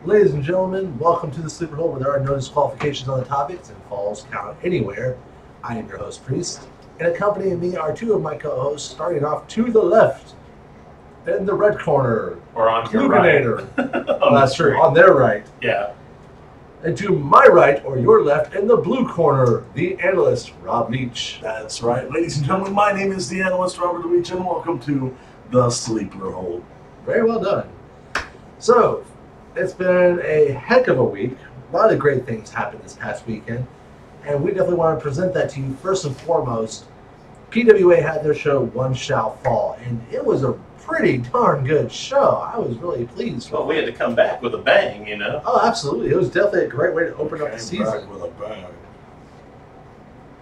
Ladies and gentlemen, welcome to the Sleeper Hole where there are no disqualifications on the topics and falls count anywhere. I am your host, Priest, and accompanying me are two of my co-hosts, starting off to the left, in the red corner, or on your right. Oh, that's true, on their right. Yeah. And to my right, or your left, in the blue corner, the analyst, Rob Leach. That's right. Ladies and gentlemen, my name is the analyst, Robert Leach, and welcome to the Sleeper Hole. Very well done. So, it's been a heck of a week. A lot of great things happened this past weekend, and we definitely want to present that to you. First and foremost, PWA had their show One Shall Fall, and it was a pretty darn good show. I was really pleased. Well, we had to come back with a bang, you know. Oh, absolutely. It was definitely a great way to open up the season. Back with a bang.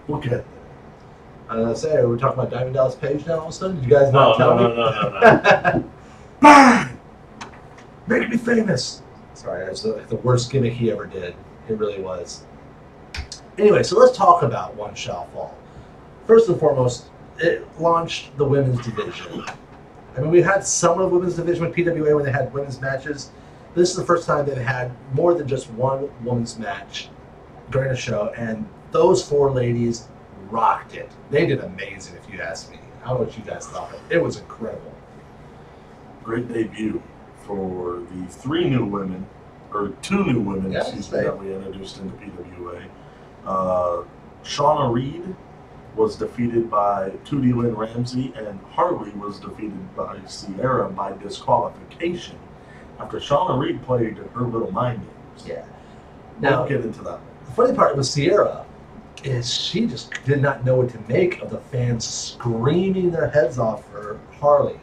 We'll get there. I was going to say, we're talking about Diamond Dallas Page now all of a sudden? Did you guys not tell me? No. Bang! Make me famous. Sorry, that was the worst gimmick he ever did. It really was. Anyway, so let's talk about One Shall Fall. First and foremost, it launched the women's division. I mean, we had some of the women's division with PWA when they had women's matches. This is the first time they've had more than just one women's match during a show, and those four ladies rocked it. They did amazing, if you ask me. I don't know what you guys thought, but it was incredible. Great debut for the two new women, that we introduced into PWA. Shauna Reed was defeated by Tootie Lynn Ramsey, and Harley was defeated by Sierra by disqualification after Shauna Reed played her little mind games. Yeah. Now, Now, get into that. the funny part with Sierra is she just did not know what to make of the fans screaming their heads off for Harley.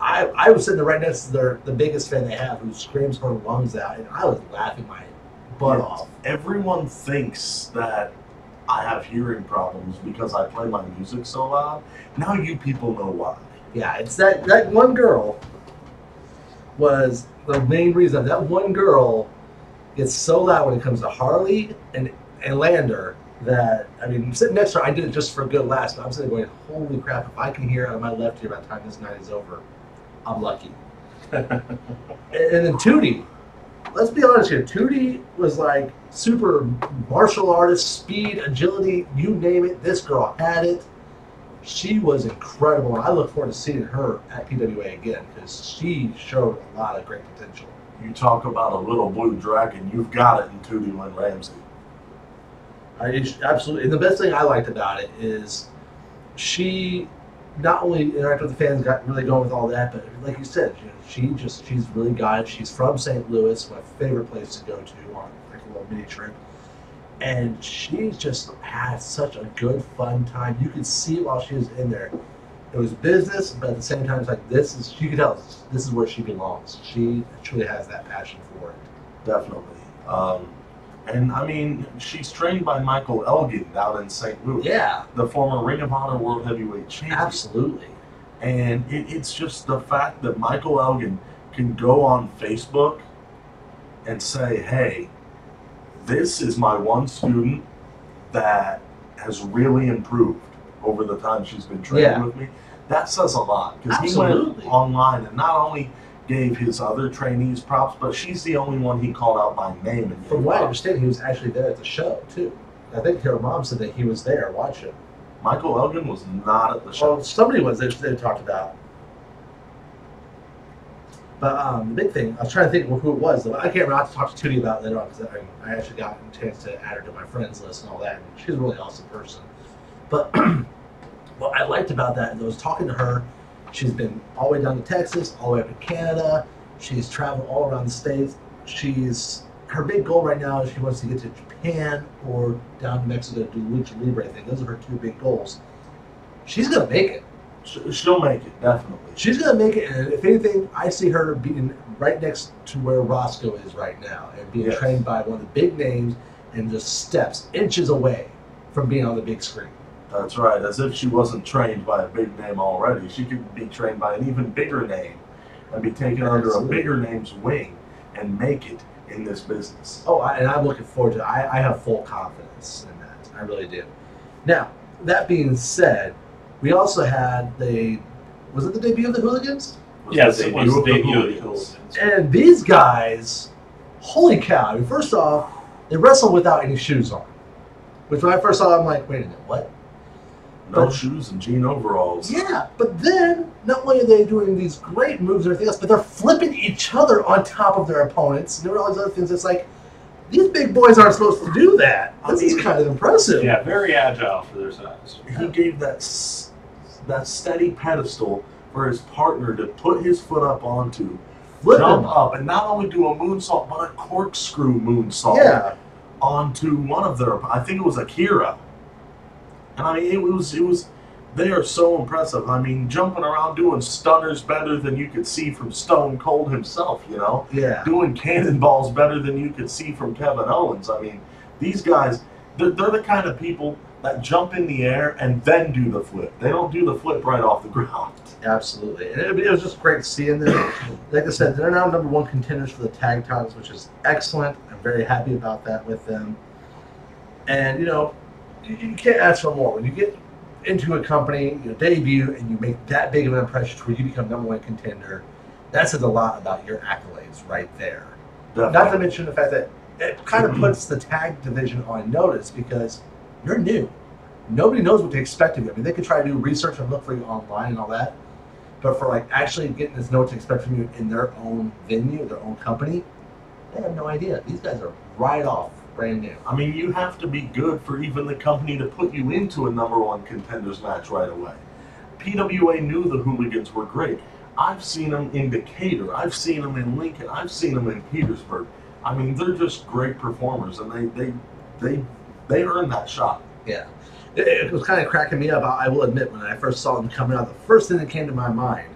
I was sitting there right next to the biggest fan they have, who screams her lungs out, and I was laughing my butt off. Everyone thinks that I have hearing problems because I play my music so loud. Now you people know why. Yeah, it's that one girl was the main reason. That one girl gets so loud when it comes to Harley and Lander that, I mean, sitting next to her, I did it just for a good laughs, but I'm sitting there going, holy crap, if I can hear out of my left ear by the time this night is over, I'm lucky. And then Tootie, let's be honest here, Tootie was like super martial artist, speed, agility, you name it, this girl had it. She was incredible, and I look forward to seeing her at PWA again because she showed a lot of great potential. You talk about a little blue dragon, you've got it in Tootie Lynn Ramsey. Absolutely, and the best thing I liked about it is she not only interacted with the fans, got really going with all that, but like you said, she's really got it. She's from St. Louis, my favorite place to go to on like a little mini trip, and she just had such a good, fun time. You could see it while she was in there. It was business, but at the same time, it's like you could tell this is where she belongs. She truly has that passion for it. Definitely. And I mean, she's trained by Michael Elgin down in St. Louis. Yeah. The former Ring of Honor World Heavyweight Champion. Absolutely. And it's just the fact that Michael Elgin can go on Facebook and say, hey, this is my one student that has really improved over the time she's been training with me. That says a lot. Because he went online and not only gave his other trainees props, but she's the only one he called out by name. And from what I understand, he was actually there at the show, too. I think her mom said that he was there watching. Michael Elgin was not at the show. Well, somebody was there they talked about. But the big thing, I was trying to think of who it was. Though. I can't remember. I have to talk to Tootie about it later on because I actually got a chance to add her to my friends list and all that. And she's a really awesome person. But what I liked about that is I was talking to her. She's been all the way down to Texas, all the way up to Canada. She's traveled all around the States. Her big goal right now is she wants to get to Japan or down to Mexico to do Lucha Libre thing. Those are her two big goals. She's going to make it. She'll make it, definitely. She's going to make it, and if anything, I see her being right next to where Roscoe is right now and being trained by one of the big names and just steps, inches away from being on the big screen. That's right. As if she wasn't trained by a big name already. She could be trained by an even bigger name and be taken under a bigger name's wing and make it in this business. Oh, and I'm looking forward to it. I have full confidence in that. I really do. Now, that being said, we also had was it the debut of the Hooligans? Yes, it was the debut of the Hooligans. And these guys holy cow! I mean, first off, they wrestle without any shoes on, which when I first saw, I'm like, wait a minute, what? No shoes and jean overalls. Yeah, but then not only are they doing these great moves and everything else, but they're flipping each other on top of their opponents and doing all these other things. It's like, these big boys aren't supposed to do that. This is kind of impressive. Yeah, very agile for their size. He gave that steady pedestal for his partner to put his foot up onto, jump up, and not only do a moonsault, but a corkscrew moonsault onto one of their, I think it was Akira. And I mean, it was, they are so impressive. I mean, jumping around doing stunners better than you could see from Stone Cold himself, you know? Yeah. Doing cannonballs better than you could see from Kevin Owens. I mean, these guys, they're the kind of people that jump in the air and then do the flip. They don't do the flip right off the ground. Absolutely. And it was just great seeing them. Like I said, they're now #1 contenders for the tag titles, which is excellent. I'm very happy about that with them. And, you know, you can't ask for more. When you get into a company, you debut, and you make that big of an impression to where you become #1 contender, that says a lot about your accolades right there. Definitely. Not to mention the fact that it kind of puts the tag division on notice because you're new. Nobody knows what to expect of you. I mean, they could try to do research and look for you online and all that, but for like actually getting to know what to expect from you in their own venue, their own company, they have no idea. These guys are right off. Brand new. I mean, you have to be good for even the company to put you into a #1 contenders match right away. PWA knew the Hooligans were great. I've seen them in Decatur. I've seen them in Lincoln. I've seen them in Petersburg. I mean, they're just great performers, and they earned that shot. Yeah. It was kind of cracking me up. I will admit, when I first saw them coming out, the first thing that came to my mind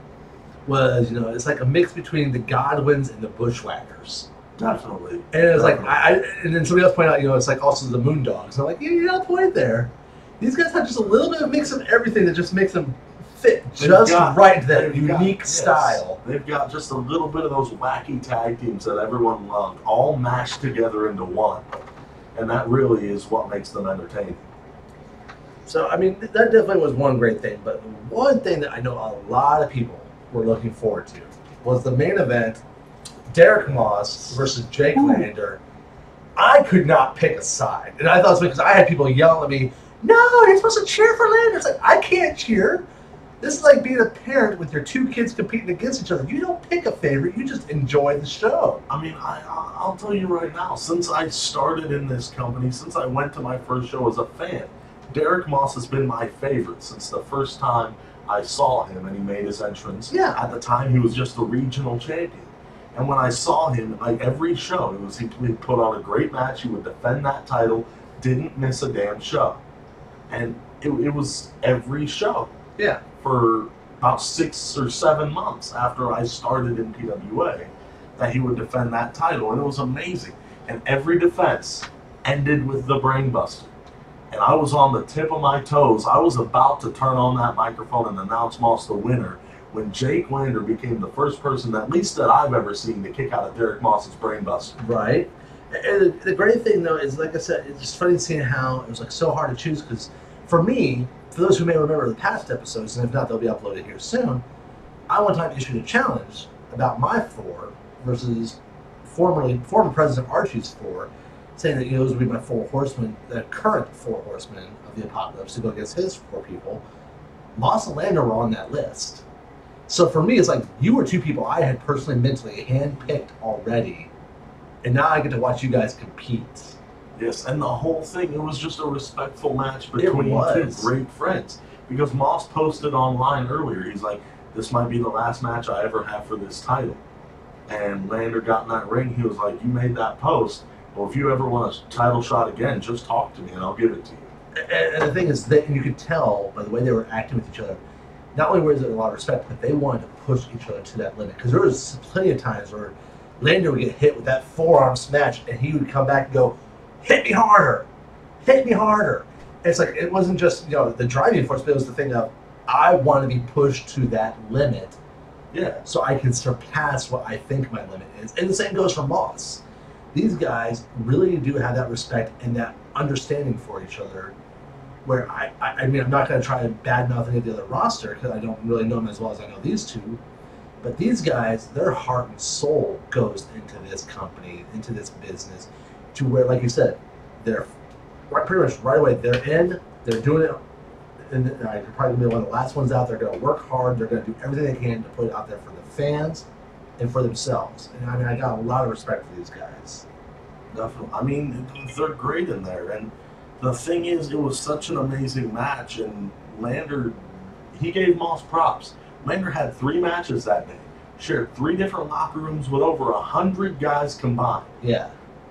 was, you know, it's like a mix between the Godwins and the Bushwhackers. Definitely. And it was like, and then somebody else pointed out, you know, it's like also the Moondogs. And I'm like, yeah, you got a point there. These guys have just a little bit of a mix of everything that just makes them fit right into that unique style. They've got just a little bit of those wacky tag teams that everyone loved, all mashed together into one. And that really is what makes them entertaining. So, I mean, that definitely was one great thing. But one thing that I know a lot of people were looking forward to was the main event, Derek Moss versus Jake Lander. I could not pick a side. And I thought it was because I had people yelling at me, no, you're supposed to cheer for Lander. It's like, I can't cheer. This is like being a parent with your two kids competing against each other. You don't pick a favorite. You just enjoy the show. I mean, I'll tell you right now, since I started in this company, since I went to my first show as a fan, Derek Moss has been my favorite since the first time I saw him and he made his entrance. Yeah. At the time, he was just the regional champion. And when I saw him, like every show, he put on a great match. He would defend that title, didn't miss a damn show. And it was every show. Yeah. For about 6 or 7 months after I started in PWA, that he would defend that title. And it was amazing. And every defense ended with the brainbuster. And I was on the tip of my toes. I was about to turn on that microphone and announce Moss the winner when Jake Lander became the first person, at least that I've ever seen, to kick out of Derek Moss's brainbuster. Right. And the great thing, though, is, like I said, it's just funny seeing how it was like so hard to choose. Because for me, for those who may remember the past episodes, and if not, they'll be uploaded here soon, I one time issued a challenge about my 4 versus former President Archie's 4, saying that those would be my 4 horsemen, the current 4 horsemen of the apocalypse, to go against his 4 people. Moss and Lander were on that list. So for me, it's like you were 2 people I had personally, mentally handpicked already, and now I get to watch you guys compete. Yes, and the whole thing, it was just a respectful match between 2 great friends. Because Moss posted online earlier, he's like, this might be the last match I ever have for this title. And Lander got in that ring, he was like, you made that post. Well, if you ever want a title shot again, just talk to me and I'll give it to you. And the thing is that you could tell by the way they were acting with each other, not only was there a lot of respect, but they wanted to push each other to that limit. Because there was plenty of times where Lander would get hit with that forearm smash, and he would come back and go, hit me harder, hit me harder. And it's like, it wasn't just, the driving force, but it was the thing of, I want to be pushed to that limit. Yeah. So I can surpass what I think my limit is. And the same goes for Moss. These guys really do have that respect and that understanding for each other, where I mean, I'm not going to try to badmouth any of the other roster because I don't really know them as well as I know these 2. But these guys, their heart and soul goes into this company, into this business, to where, like you said, they're pretty much right away. They're in. They're doing it. And they're probably gonna be one of the last ones out. They're going to work hard. They're going to do everything they can to put it out there for the fans and for themselves. And I mean, I got a lot of respect for these guys. Definitely. I mean, they're great in there. And the thing is, it was such an amazing match. And Lander, he gave Moss props. Lander had 3 matches that day. Shared 3 different locker rooms with over 100 guys combined. Yeah.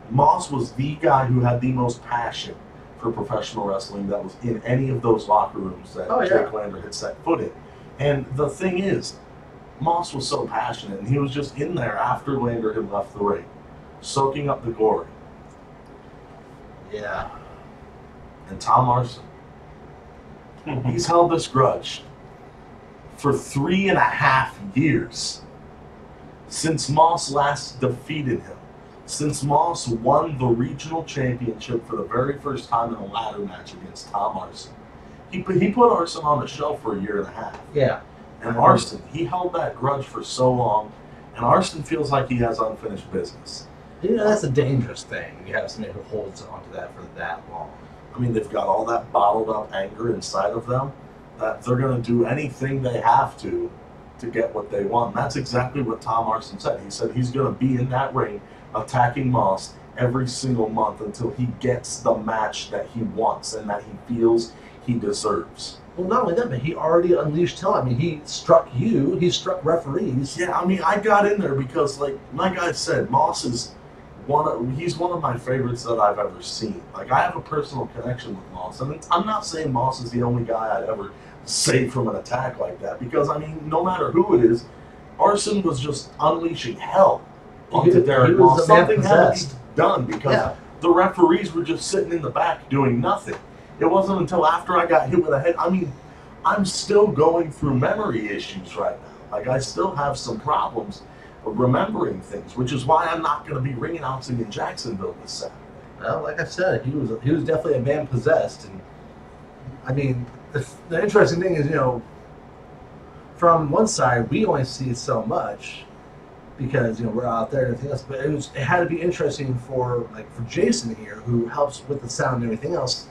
Moss was the guy who had the most passion for professional wrestling that was in any of those locker rooms that Jake Lander had set foot in. And the thing is, Moss was so passionate, and he was just in there after Lander had left the ring, soaking up the glory. Yeah. And Tom Larson, he's held this grudge for 3.5 years since Moss last defeated him. Since Moss won the regional championship for the very first time in a ladder match against Tom Arson. He put Arson on the shelf for 1.5 years. Yeah. And Arson, he held that grudge for so long, and Arson feels like he has unfinished business. You know, that's a dangerous thing. You have somebody who holds onto that for that long. I mean, they've got all that bottled up anger inside of them that they're going to do anything they have to get what they want. And that's exactly what Tom Arson said. He said he's going to be in that ring attacking Moss every single month until he gets the match that he wants and that he feels he deserves. Well, not only that, but he already unleashed hell. I mean, he struck you. He struck referees. Yeah, I mean, I got in there because, like I said, Moss is he's one of my favorites that I've ever seen. Like, I have a personal connection with Moss. I mean, I'm not saying Moss is the only guy I'd ever save from an attack like that, because, I mean, no matter who it is, Arson was just unleashing hell onto Derek Moss. Something had to be done because the referees were just sitting in the back doing nothing. It wasn't until after I got hit with a head. I mean, I'm still going through memory issues right now. Like, I still have some problems remembering things, which is why I'm not going to be ring announcing in Jacksonville this Saturday. Well, like I said, he was definitely a man possessed, and I mean, the interesting thing is, you know, from one side we only see so much because, you know, we're out there and everything else, but it had to be interesting for Jason here, who helps with the sound and everything else,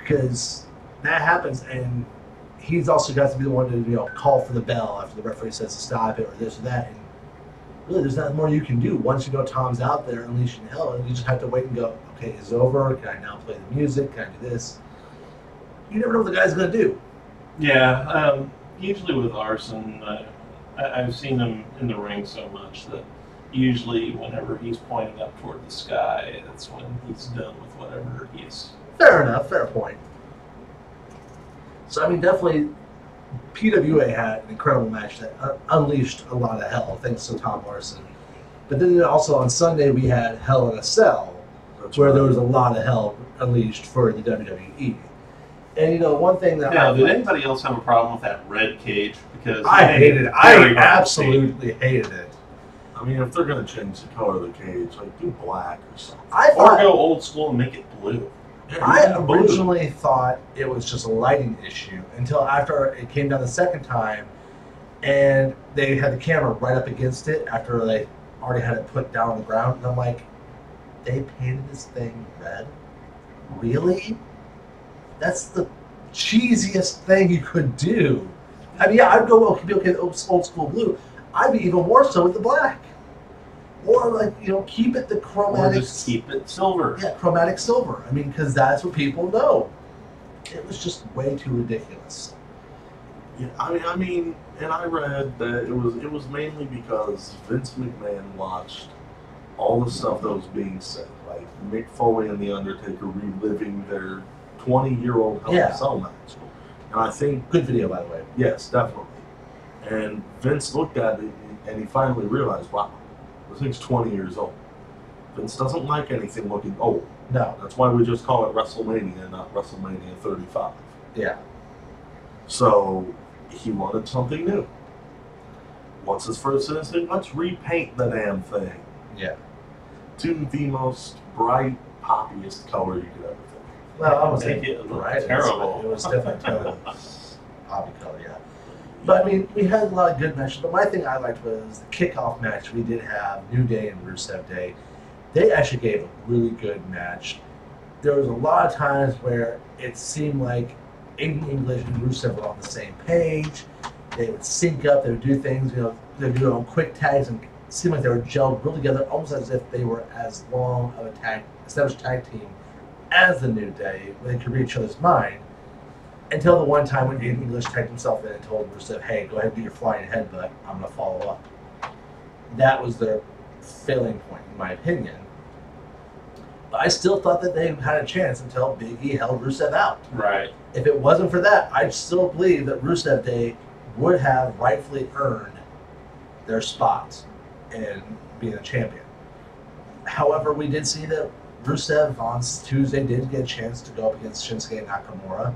because that happens, and he's also got to be the one to, you know, call for the bell after the referee says to stop it or this or that. And really, there's not more you can do once you know Tom's out there unleashing hell, and you just have to wait and go, okay, it's over. Can I now play the music? Can I do this? You never know what the guy's going to do. Yeah, usually with Arson, I've seen him in the ring so much that usually whenever he's pointing up toward the sky, that's when he's done with whatever he's... Fair enough, fair point. So, I mean, definitely, PWA had an incredible match that unleashed a lot of hell, thanks to Tom Larson. But then also on Sunday, we had Hell in a Cell, where there was a lot of hell unleashed for the WWE. And, you know, one thing that... Now, did anybody else have a problem with that red cage? Because I hated it. I absolutely hated it. I mean, if they're going to change the color of the cage, like, do black or something. Or go old school and make it blue. Yeah, I originally thought it was just a lighting issue until after it came down the second time and they had the camera right up against it after they already had it put down on the ground. And I'm like, they painted this thing red? Really? That's the cheesiest thing you could do. I mean, yeah, I'd go, okay, old school blue. I'd be even more so with the black. Or, like, you know, keep it the chromatic... Or just keep it silver. Yeah, chromatic silver. I mean, because that's what people know. It was just way too ridiculous. Yeah, I mean, and I read that it was mainly because Vince McMahon watched all the stuff that was being said, like Mick Foley and The Undertaker reliving their 20-year-old Hell in a Cell match. And I think... Good video, by the way. Yes, definitely. And Vince looked at it, and he finally realized, wow, this thing's 20 years old. Vince doesn't like anything looking old. No. That's why we just call it WrestleMania and not WrestleMania 35. Yeah. So he wanted something new. What's his first instinct? Let's repaint the damn thing. Yeah. To the most bright, poppiest color you could ever think. Well, I was Make it look bright. terrible. It was definitely poppy color, yeah. But I mean, we had a lot of good matches. But my thing I liked was the kickoff match we did have, New Day and Rusev Day. They actually gave a really good match. There was a lot of times where it seemed like Aiden English and Rusev were on the same page. They would sync up. They would do things. They would do their own quick tags and it seemed like they were gelled really together, almost as if they were as long of a established tag team as the New Day. They could read each other's mind. Until the one time when Aiden English typed himself in and told Rusev, "Hey, go ahead and do your flying headbutt. I'm going to follow up." That was their failing point, in my opinion. But I still thought that they had a chance until Big E held Rusev out. Right. If it wasn't for that, I still believe that Rusev Day would have rightfully earned their spot in being a champion. However, we did see that Rusev on Tuesday did get a chance to go up against Shinsuke Nakamura.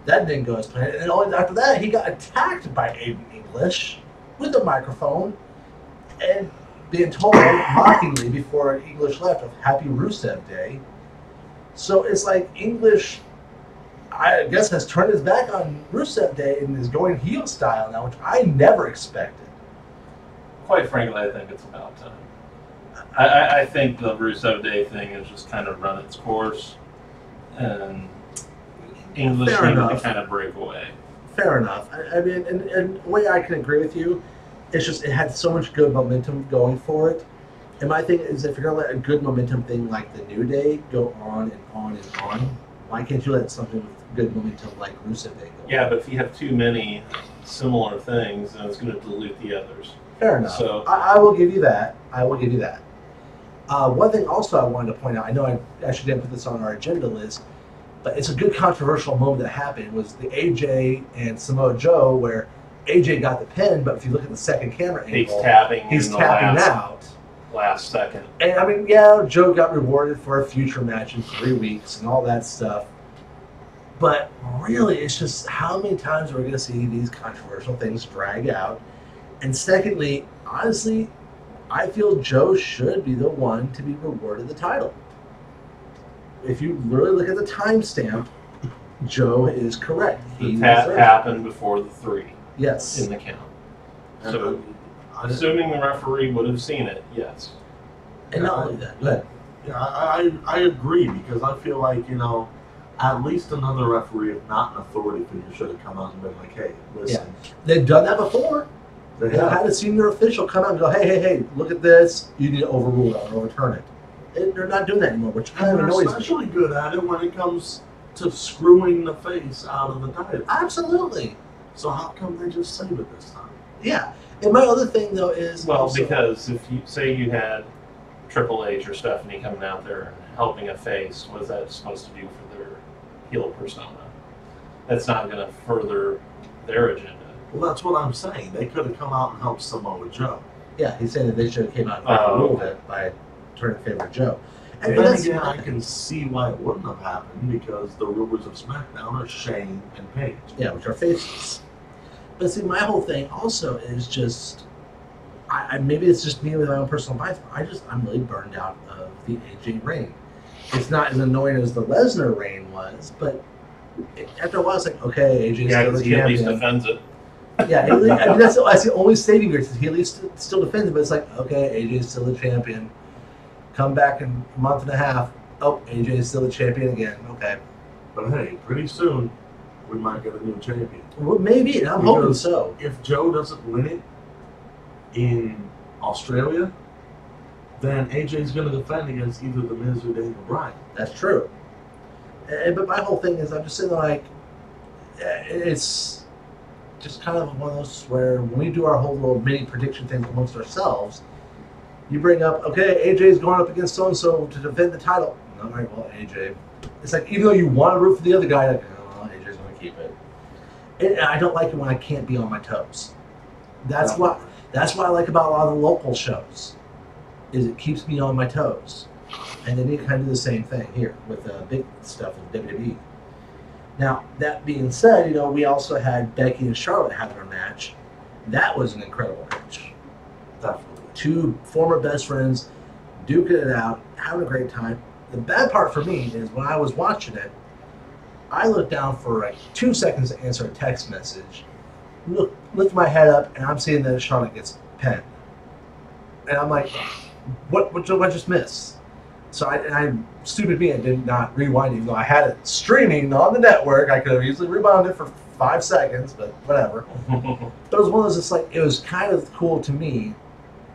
That didn't go as planned. And only after that, he got attacked by Aiden English with a microphone and being told mockingly before English left of Happy Rusev Day. So it's like English, I guess, has turned his back on Rusev Day and is going heel style now, which I never expected. Quite frankly, I think it's about time. I think the Rusev Day thing has just kind of run its course, and English needed to kind of break away. Fair enough. I mean, and the way I can agree with you, it's just it had so much good momentum going for it. And my thing is, if you're going to let a good momentum thing like the New Day go on and on and on, why can't you let something with good momentum like Rusev Day go on? Yeah, but if you have too many similar things, then it's going to dilute the others. Fair enough. So I will give you that. I will give you that. One thing also I wanted to point out, I know I actually didn't put this on our agenda list, but it's a good controversial moment that happened, was the AJ and Samoa Joe, where AJ got the pin, but if you look at the second camera angle, he's tapping out. Last second. And I mean, yeah, Joe got rewarded for a future match in 3 weeks and all that stuff. But really, it's just how many times are we going to see these controversial things drag out? And secondly, honestly, I feel Joe should be the one to be rewarded the title. If you really look at the timestamp, Joe is correct. The tap happened before the 3. Yes. In the count. So, assuming the referee would have seen it, yes. And not only that, go ahead. Yeah, I agree, because I feel like, at least another referee, if not an authority figure, should have come out and been like, hey, listen. Yeah. They've done that before. They've had a senior official come out and go, hey, look at this. You need to overrule that or overturn it. And they're not doing that anymore, which kind of annoys me. They're especially good at it when it comes to screwing the face out of the title. Absolutely. So how come they just save it this time? Yeah. And my other thing, though, is... Well, also, because if you say you had Triple H or Stephanie coming out there and helping a face, what is that supposed to do for their heel persona? That's not going to further their agenda. Well, that's what I'm saying. They could have come out and helped Samoa Joe. Yeah, he's saying that they should have came out and overruled it by turning in favor of Joe. And then again, I can see why it wouldn't have happened, because the rulers of SmackDown are Shane and Paige. Yeah, which are faces. But see, my whole thing also is just, maybe it's just me with my own personal bias, but I'm really burned out of the AJ reign. It's not as annoying as the Lesnar reign was, but after a while, it's like, okay, AJ's still the champion. He at least defends it. Yeah, I mean, that's the only saving grace. He at least still defends it, but it's like, okay, AJ's still the champion. Come back in a month and a half. Oh, AJ is still the champion again. Okay. But hey, pretty soon, we might get a new champion. Well, maybe, and I'm hoping so. If Joe doesn't win it in Australia, then AJ's going to defend against either The Miz or Daniel Bryan. That's true. But my whole thing is, I'm just saying, like, it's just kind of one of those where when we do our whole little mini prediction things amongst ourselves, you bring up, okay, AJ's going up against so-and-so to defend the title. All right, well, AJ. It's like, even though you want to root for the other guy, like, oh, AJ's going to keep it. And I don't like it when I can't be on my toes. That's what I like about a lot of the local shows, is it keeps me on my toes. And then you kind of do the same thing here with the big stuff with WWE. Now, that being said, we also had Becky and Charlotte have their match. That was an incredible match. Definitely. 2 former best friends duking it out, having a great time. The bad part for me is when I was watching it, I looked down for like 2 seconds to answer a text message. Looked lift my head up, and I'm seeing that Charlotte gets pinned. And I'm like, what did I just miss? So I'm stupid me, I did not rewind it. Even though I had it streaming on the network, I could have easily rebounded for 5 seconds, but whatever. But it was one of those, just like, it was kind of cool to me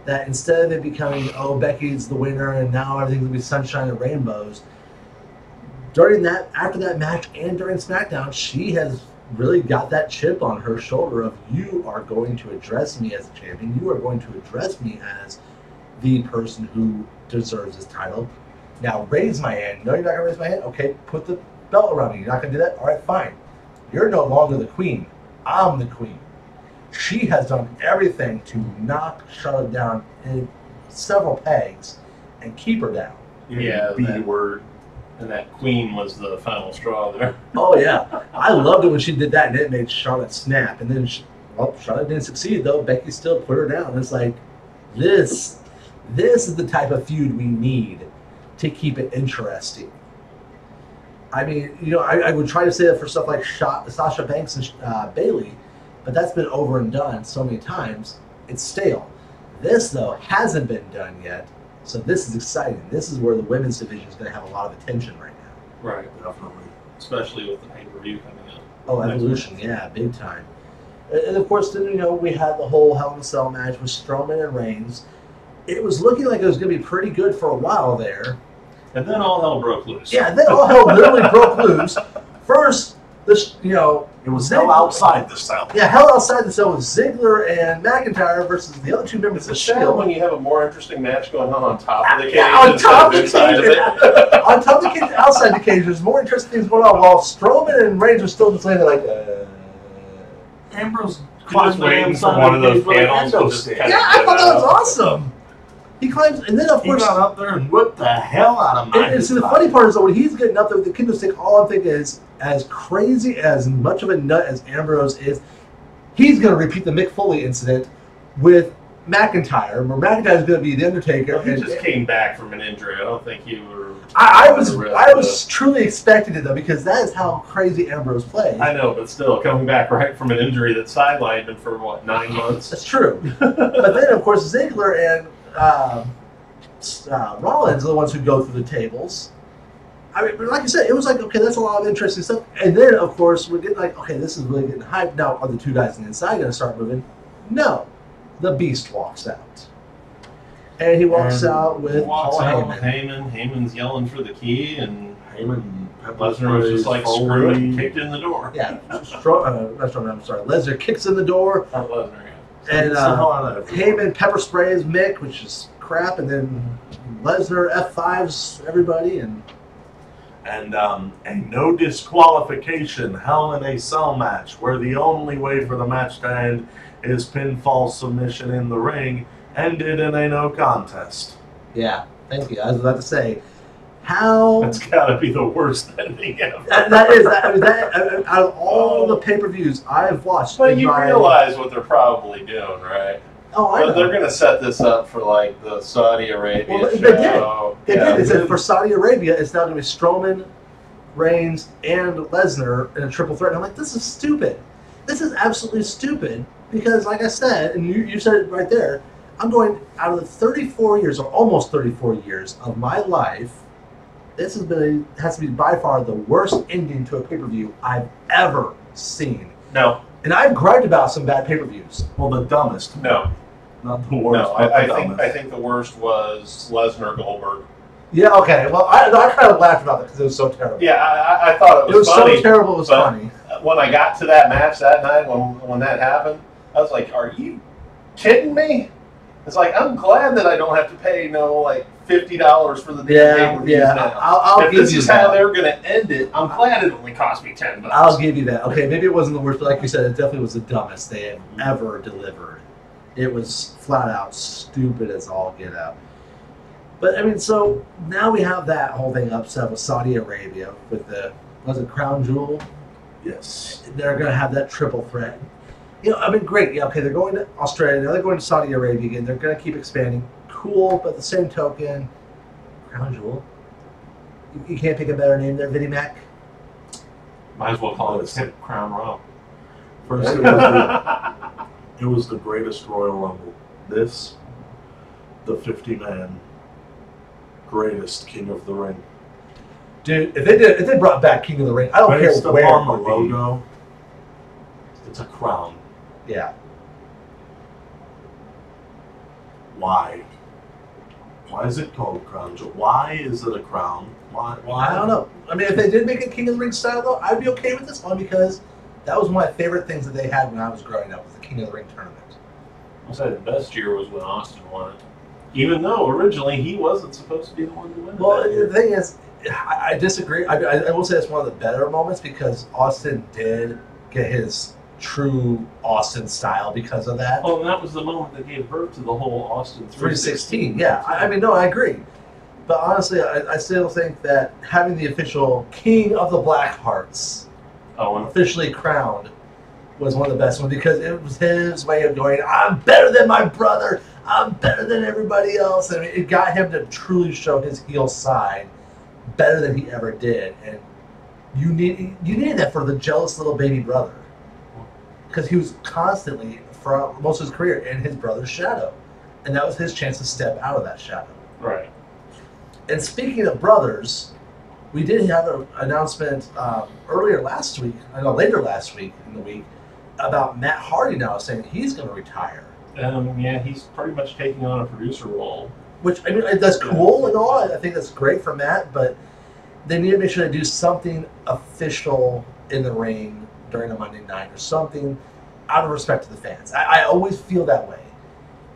that instead of it becoming, oh, Becky's the winner and now everything's gonna be sunshine and rainbows, after that match and during SmackDown, she has really got that chip on her shoulder of, you are going to address me as a champion, you are going to address me as the person who deserves this title. Now raise my hand. No, you're not gonna raise my hand? Okay, put the belt around me. You're not gonna do that? All right, fine. You're no longer the queen. I'm the queen. She has done everything to knock Charlotte down in several pegs and keep her down. Yeah, B word. And that queen was the final straw there. Oh yeah, I loved it when she did that, and it made Charlotte snap. And then, Charlotte didn't succeed though. Becky still put her down. It's like, this is the type of feud we need to keep it interesting. I mean, I would try to say that for stuff like Sasha Banks and Bayley, but that's been over and done so many times, it's stale. This, though, hasn't been done yet, so this is exciting. This is where the women's division is going to have a lot of attention right now. Right, definitely. Especially with the pay-per-view coming up. Oh, Evolution, yeah, big time. And of course, then, we had the whole Hell in a Cell match with Strowman and Reigns. It was looking like it was going to be pretty good for a while there. And then all hell broke loose. Yeah, then all hell literally broke loose. First, it was hell outside the cell. Yeah, hell outside the cell with Ziggler and McIntyre versus the other two members of the Shield. When you have a more interesting match going on top of the cage, on top of the inside cage, of it. on top of the cage, outside the cage, there's more interesting things going on. While Strowman and Reigns are still just laying there like, Ambrose just waiting for one of those panels to just kind of I thought that was awesome. He climbs, and then of course he got up there and whipped the hell out of McIntyre. And so the funny part is that when he's getting up there with the kendo stick, all I'm thinking is, as crazy, as much of a nut as Ambrose is, he's going to repeat the Mick Foley incident with McIntyre, where McIntyre's going to be the Undertaker. He just came back from an injury. I don't think you were. I was truly expecting it though, because that is how crazy Ambrose plays. I know, but still, coming back right from an injury that sidelined him for 9 months. That's true. But then, of course, Ziggler and Rollins are the ones who go through the tables. I mean, but like I said, it was like, okay, that's a lot of interesting stuff. And then, of course, we're getting like, okay, this is really getting hyped. Now, are the two guys on the inside going to start moving? No. The Beast walks out. And he walks out with Paul Heyman. Heyman's yelling for the key, and Lesnar was just like, screw it, and kicked in the door. Yeah. Lesnar kicks in the door. Not Lesnar, yeah. And Heyman pepper sprays Mick, which is crap, and then Lesnar F5s everybody, and a no disqualification Hell in a Cell match where the only way for the match to end is pinfall submission in the ring ended in a no contest. Yeah, thank you. I was about to say, how that's got to be the worst ending ever. That is out of all the pay-per-views I've watched. But you realize what they're probably doing, right? Oh, I know. They're going to set this up for like the Saudi Arabia show. They did. They said for Saudi Arabia, it's now going to be Strowman, Reigns, and Lesnar in a triple threat. And I'm like, this is stupid. This is absolutely stupid because, like I said, and you said it right there, I'm going, out of the 34 years, or almost 34 years of my life, this has to be by far the worst ending to a pay-per-view I've ever seen. No. And I've griped about some bad pay-per-views. Well, the dumbest. No. Not the worst. No, I think the worst was Lesnar Goldberg. Yeah, okay. Well, I kind of laughed about that because it was so terrible. Yeah, I thought it was funny. It was so terrible, it was funny. When I got to that match that night, when that happened, I was like, are you kidding me? It's like, I'm glad that I don't have to pay $50 for the pay-per-views now. I'll if give this you is that. How they're going to end it, I'm glad it only cost me $10. I'll give you that. Okay, maybe it wasn't the worst, but like you said, it definitely was the dumbest they had ever delivered. It was flat out stupid as all get out. But, I mean, so now we have that whole thing upset with Saudi Arabia with was it Crown Jewel? Yes. They're going to have that triple threat. I mean, great. Yeah, okay, they're going to Australia. Now they're going to Saudi Arabia again. They're going to keep expanding. Cool, but the same token, Crown Jewel. You can't pick a better name there, Vinnie Mac? Might as well call it Crown Royal. First it was It was the greatest Royal Rumble. This, the 50-man greatest King of the Ring. Dude, if they brought back King of the Ring, I don't Based care where upon it the would be. logo, it's a crown. Yeah. Why? Why is it called a crown? Why is it a crown? Why? I don't know. I mean, if they did make it King of the Ring style, though, I'd be okay with this one because that was one of my favorite things that they had when I was growing up was the King of the Ring tournament. I'll say the best year was when Austin won it. Even though originally he wasn't supposed to be the one to win it. Well, that year. the thing is, I disagree. I will say it's one of the better moments because Austin did get his true Austin style because of that. Oh, and that was the moment that gave birth to the whole Austin 316, yeah. I mean, no, I agree. But honestly, I still think that having the official King of the Black Hearts officially crowned was one of the best ones because it was his way of going, I'm better than my brother. I'm better than everybody else. And it got him to truly show his heel side better than he ever did. And you needed that for the jealous little baby brother. Because he was constantly, for most of his career, in his brother's shadow. And that was his chance to step out of that shadow. Right. And speaking of brothers, we did have an announcement later last week in the week, about Matt Hardy now saying he's going to retire. Yeah, he's pretty much taking on a producer role. Which, I mean, that's cool and all. I think that's great for Matt, but they need to make sure they do something official in the ring during a Monday night or something out of respect to the fans. I always feel that way.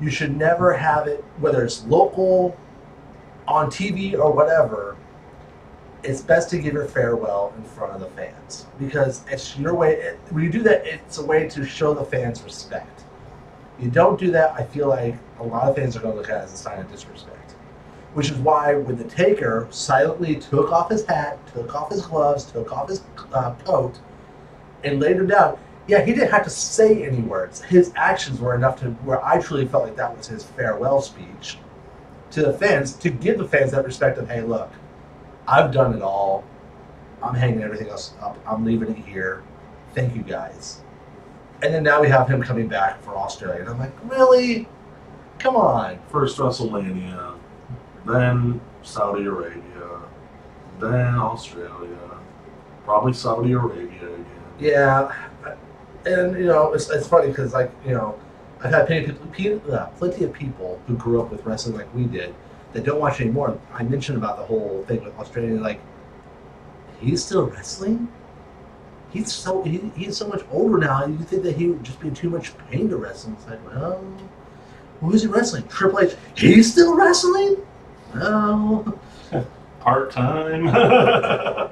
You should never have it, whether it's local, on TV, or whatever, it's best to give your farewell in front of the fans. Because it's your way, when you do that, it's a way to show the fans respect. You don't do that, I feel like a lot of fans are going to look at it as a sign of disrespect. Which is why when the Taker silently took off his hat, took off his gloves, took off his coat, and laid him down, yeah, he didn't have to say any words. His actions were enough to where I truly felt like that was his farewell speech to the fans, to give the fans that respect of, hey, look, I've done it all. I'm hanging everything else up. I'm leaving it here. Thank you, guys. And then now we have him coming back for Australia. And I'm like, really? Come on. First WrestleMania, then Saudi Arabia, then Australia, probably Saudi Arabia again. Yeah. And, you know, it's funny because, like, you know, I've had plenty of people who grew up with wrestling like we did that don't watch anymore. I mentioned about the whole thing with Australia, like, he's still wrestling? He's so much older now. You think that he would just be in too much pain to wrestle. It's like, well, who's he wrestling? Triple H. He's still wrestling? No. Part-time.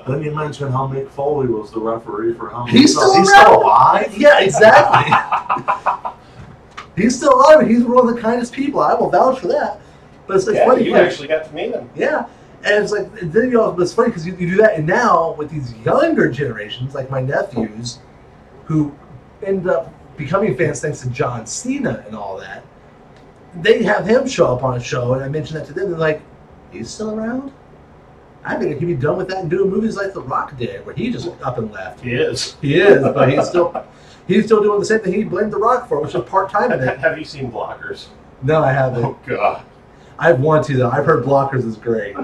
Then you mentioned how Mick Foley was the referee for how many He's still alive? Yeah, exactly. He's still alive, and he's one of the kindest people. I will vouch for that. But it's funny. You actually got to meet him. Yeah. And it's like, then, you know, but it's funny because you do that, and now with these younger generations, like my nephews, who end up becoming fans thanks to John Cena and all that, they have him show up on a show, and I mentioned that to them. They're like, he's still around? I think he'd be done with that and doing movies like The Rock did, where he just up and left. He is. He is, but he's still doing the same thing he blamed The Rock for, which is part-time in it. Have you seen Blockers? No, I haven't. Oh, God. I want to, though. I've heard Blockers is great.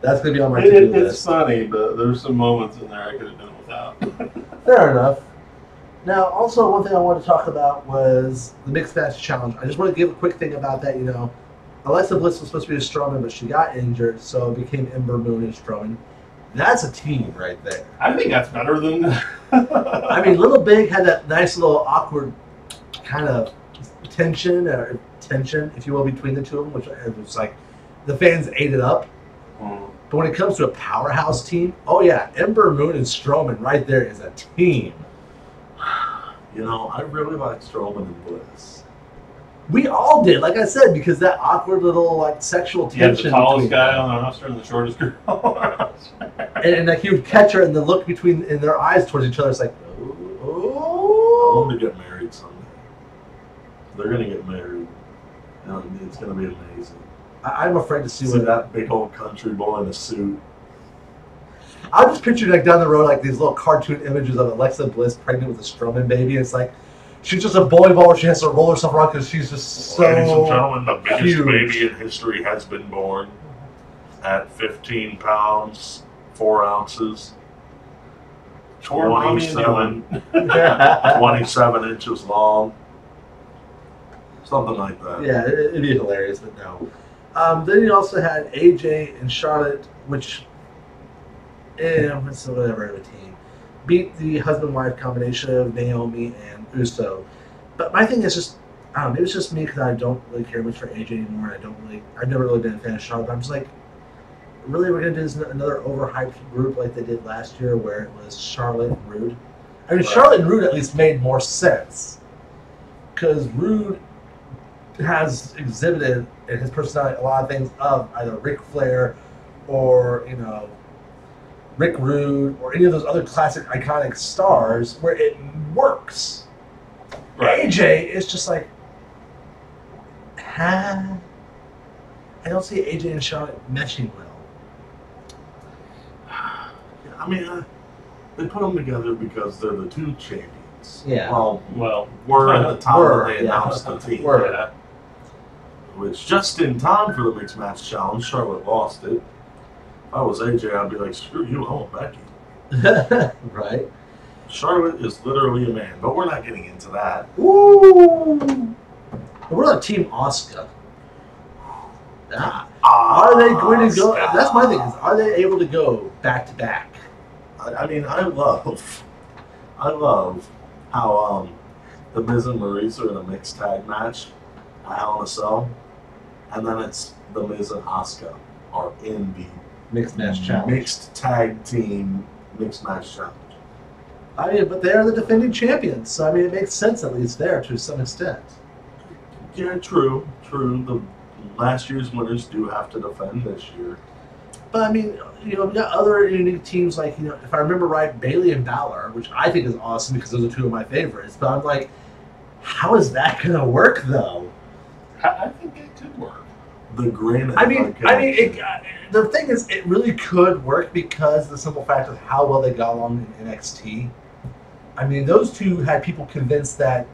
That's going to be on my to-do list. It's funny, but there's some moments in there I could have done without. Fair enough. Now, also, one thing I wanted to talk about was the Mixed Match Challenge. I just want to give a quick thing about that. You know, Alexa Bliss was supposed to be a Strowman, but she got injured, so it became Ember Moon and Strowman. That's a team right there. I think that's better than... I mean, Little Big had that nice little awkward kind of tension, if you will, between the two of them, which it was like the fans ate it up. But when it comes to a powerhouse team, oh yeah, Ember Moon and Strowman right there is a team. You know, I really like Strowman and Bliss. We all did, like I said, because that awkward little like sexual tension. The tallest between guy them. on the roster and the shortest girl on the roster. And like he would catch her, and the look in their eyes towards each other is like, I oh. want to get married someday. They're gonna get married. And it's gonna be amazing. I'm afraid to see See what that big old country boy in a suit. I'm just picturing like down the road like these little cartoon images of Alexa Bliss pregnant with a Strowman baby. It's like, she's just a bowling ball. She has to roll herself around because she's just so. Ladies and gentlemen, the biggest huge. baby in history has been born at 15 pounds, 4 ounces, 27, 27 inches long. Something like that. Yeah, it'd be hilarious, but no. Then you also had AJ and Charlotte, which, it's whatever of a team, beat the husband-wife combination of Naomi and Uso. But my thing is just, I don't know, maybe it's just me because I don't really care much for AJ anymore. I've never really been a fan of Charlotte. But I'm just like, really, we're gonna do this another overhyped group like they did last year, where it was Charlotte and Rude. I mean, Charlotte and Rude at least made more sense because Rude has exhibited in his personality a lot of things of either Ric Flair or, Rick Rude or any of those other classic iconic stars where it works. Right. AJ is just like, I don't see AJ and Charlotte meshing well. I mean, they put them together because they're the two champions. Yeah. Well, we're at the time when they announced the team. Yeah. Which just in time for the mixed match challenge, Charlotte lost it. If I was AJ, I'd be like, screw you, I want Becky. Right. Charlotte is literally a man, but we're not getting into that. Ooh. What about Team Asuka? Are they going to go? That's my thing. Is are they able to go back to back? I mean, I love how the Miz and Maurice are in a mixed tag match at Hell in a Cell, and then it's the Miz and Asuka are in the mixed match challenge, mixed tag team mixed match challenge. I mean, but they are the defending champions, so I mean, it makes sense at least there to some extent. Yeah, true. The last year's winners do have to defend this year. But I mean, we got other unique teams like, if I remember right, Bayley and Balor, which I think is awesome because those are two of my favorites. But I'm like, how is that going to work though? I think it could work. The grin. The thing is, it really could work because of the simple fact of how well they got along in NXT. I mean, those two had people convinced that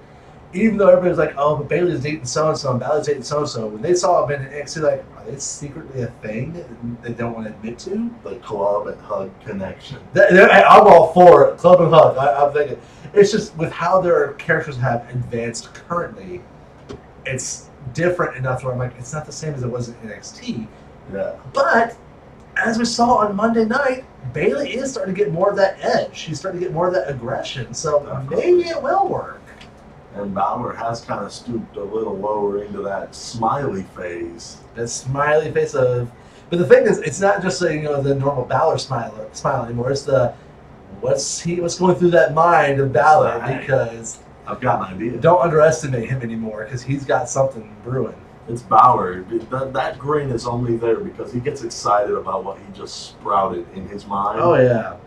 even though everybody's like, oh, but Bayley's dating so-and-so and Balor's dating so-and-so, when they saw them in NXT, like, are they secretly a thing that they don't want to admit to? The club and hug connection. I'm all for it. Club and hug. I'm thinking. It's just with how their characters have advanced currently, it's different enough where I'm like, it's not the same as it was in NXT. Yeah. But as we saw on Monday night, Bayley is starting to get more of that edge. She's starting to get more of that aggression. So maybe it will work. And Balor has kind of stooped a little lower into that smiley phase. That smiley face of... But the thing is, it's not just the normal Balor smile anymore. It's the what's going through that mind of Balor, because I've got an idea. Don't underestimate him anymore because he's got something brewing. It's Balor. That grin is only there because he gets excited about what he just sprouted in his mind. Oh yeah,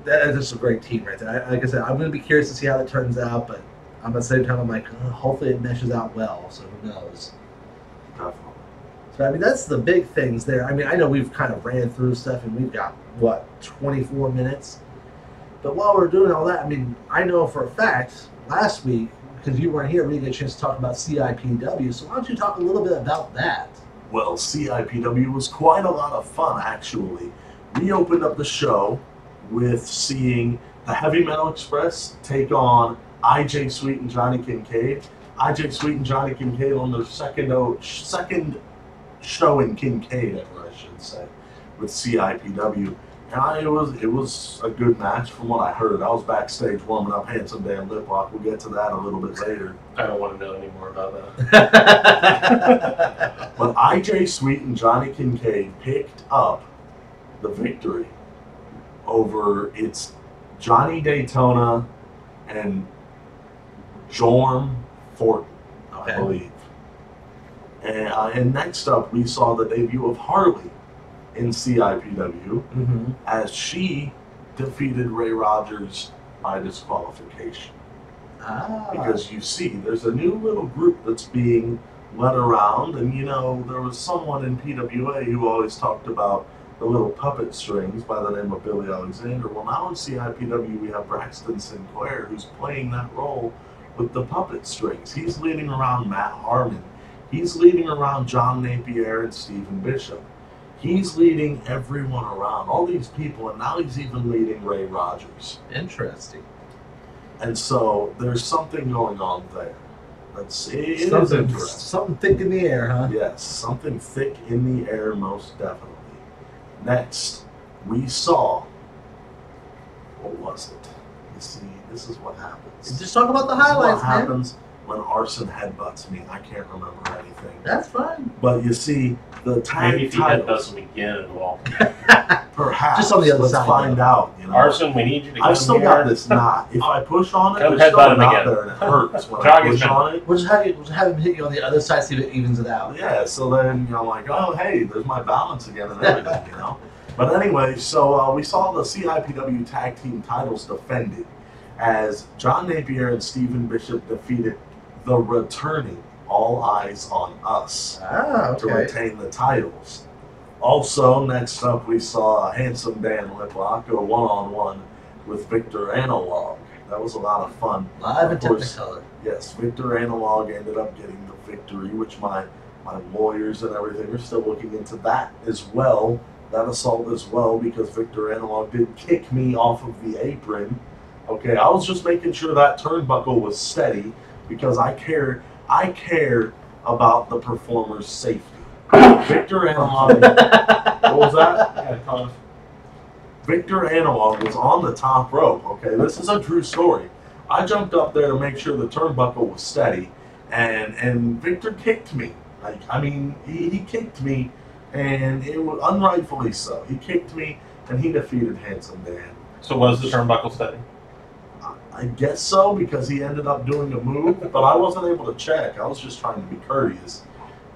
that is just a great team right there. Like I said, I'm going to be curious to see how that turns out, but at the same time, I'm like, hopefully it meshes out well. So who knows? Definitely. So I mean, that's the big things there. I mean, I know we've kind of ran through stuff, and we've got 24 minutes. But while we're doing all that, I mean, I know for a fact last week, because you weren't here, we didn't get a chance to talk about CIPW. So why don't you talk a little bit about that? Well, CIPW was quite a lot of fun, actually. We opened up the show with seeing the Heavy Metal Express take on IJ Sweet and Johnny Kincaid. IJ Sweet and Johnny Kincaid on their second show in Kincaid, I should say, with CIPW. And it was a good match from what I heard. I was backstage warming up, handsome damn lip lock. We'll get to that a little bit later. I don't want to know any more about that. But IJ Sweet and Johnny Kincaid picked up the victory over it's Johnny Daytona and Jorm Fortin, I believe. And next up, we saw the debut of Harley in CIPW as she defeated Ray Rogers by disqualification. Because you see, there's a new little group that's being led around, and there was someone in PWA who always talked about the little puppet strings by the name of Billy Alexander. Well, now in CIPW we have Braxton Sinclair, who's playing that role with the puppet strings. He's leading around Matt Harmon. He's leading around John Napier and Stephen Bishop. He's leading everyone around, all these people, and now he's even leading Ray Rogers. Interesting. And so there's something going on there. Let's see. It is interesting. Something thick in the air, huh? Yes, something thick in the air, most definitely. Next, we saw, what was it? You see, this is what happens. Just talk about the This is highlights, what happens when Arson headbutts me. I can't remember anything. That's fine. But you see, the tag Maybe if he titles, headbutts him again, it will. perhaps. Just on the other let's side, find though. out. You know? Arson, we need you to I've come still here. got this knot. If I push on it, Come there's still headbutt a him knot again. there, and it hurts when I Jog his push knot. on it. We'll just have him hit you on the other side, see if it evens it out. Yeah, so then I'm like, oh, hey, there's my balance again and everything, you know? But anyway, so we saw the CIPW tag team titles defended as John Napier and Stephen Bishop defeated the returning All Eyes on Us Ah, to okay. retain the titles. Also, next up, we saw Handsome Dan Liplock go one-on-one with Victor Analog. That was a lot of fun. Live and Of course, Technicolor. yes, Victor Analog ended up getting the victory, which my lawyers and everything are still looking into that as well, that assault as well, because Victor Analog did kick me off of the apron. Okay, I was just making sure that turnbuckle was steady because I care about the performer's safety. Victor Analog, what was that? Victor Analog was on the top rope, okay? This is a true story. I jumped up there to make sure the turnbuckle was steady, and Victor kicked me. Like, I mean, he kicked me, and it was unrightfully so. He kicked me, and he defeated Handsome Dan. So was the turnbuckle steady? I guess so, because he ended up doing a move, but I wasn't able to check. I was just trying to be courteous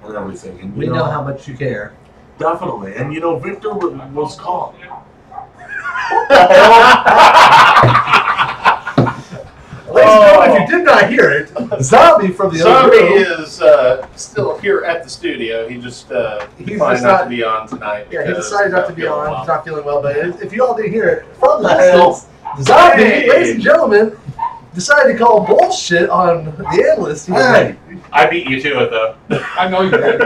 and everything. And We know how much you care. Definitely. And, Victor was caught. Ladies and gentlemen, if you did not hear it, Zombie from the Zombie other room. is still here at the studio. He just He's decided just not not- to be on tonight. Yeah, he because decided not to he's be on. feeling He's not feeling well, but if you all didn't hear it, from the Hell. distance, Zombie, Hey. ladies and gentlemen, decided to call bullshit on the analyst. He was Hey. I beat you to it though. I know you did.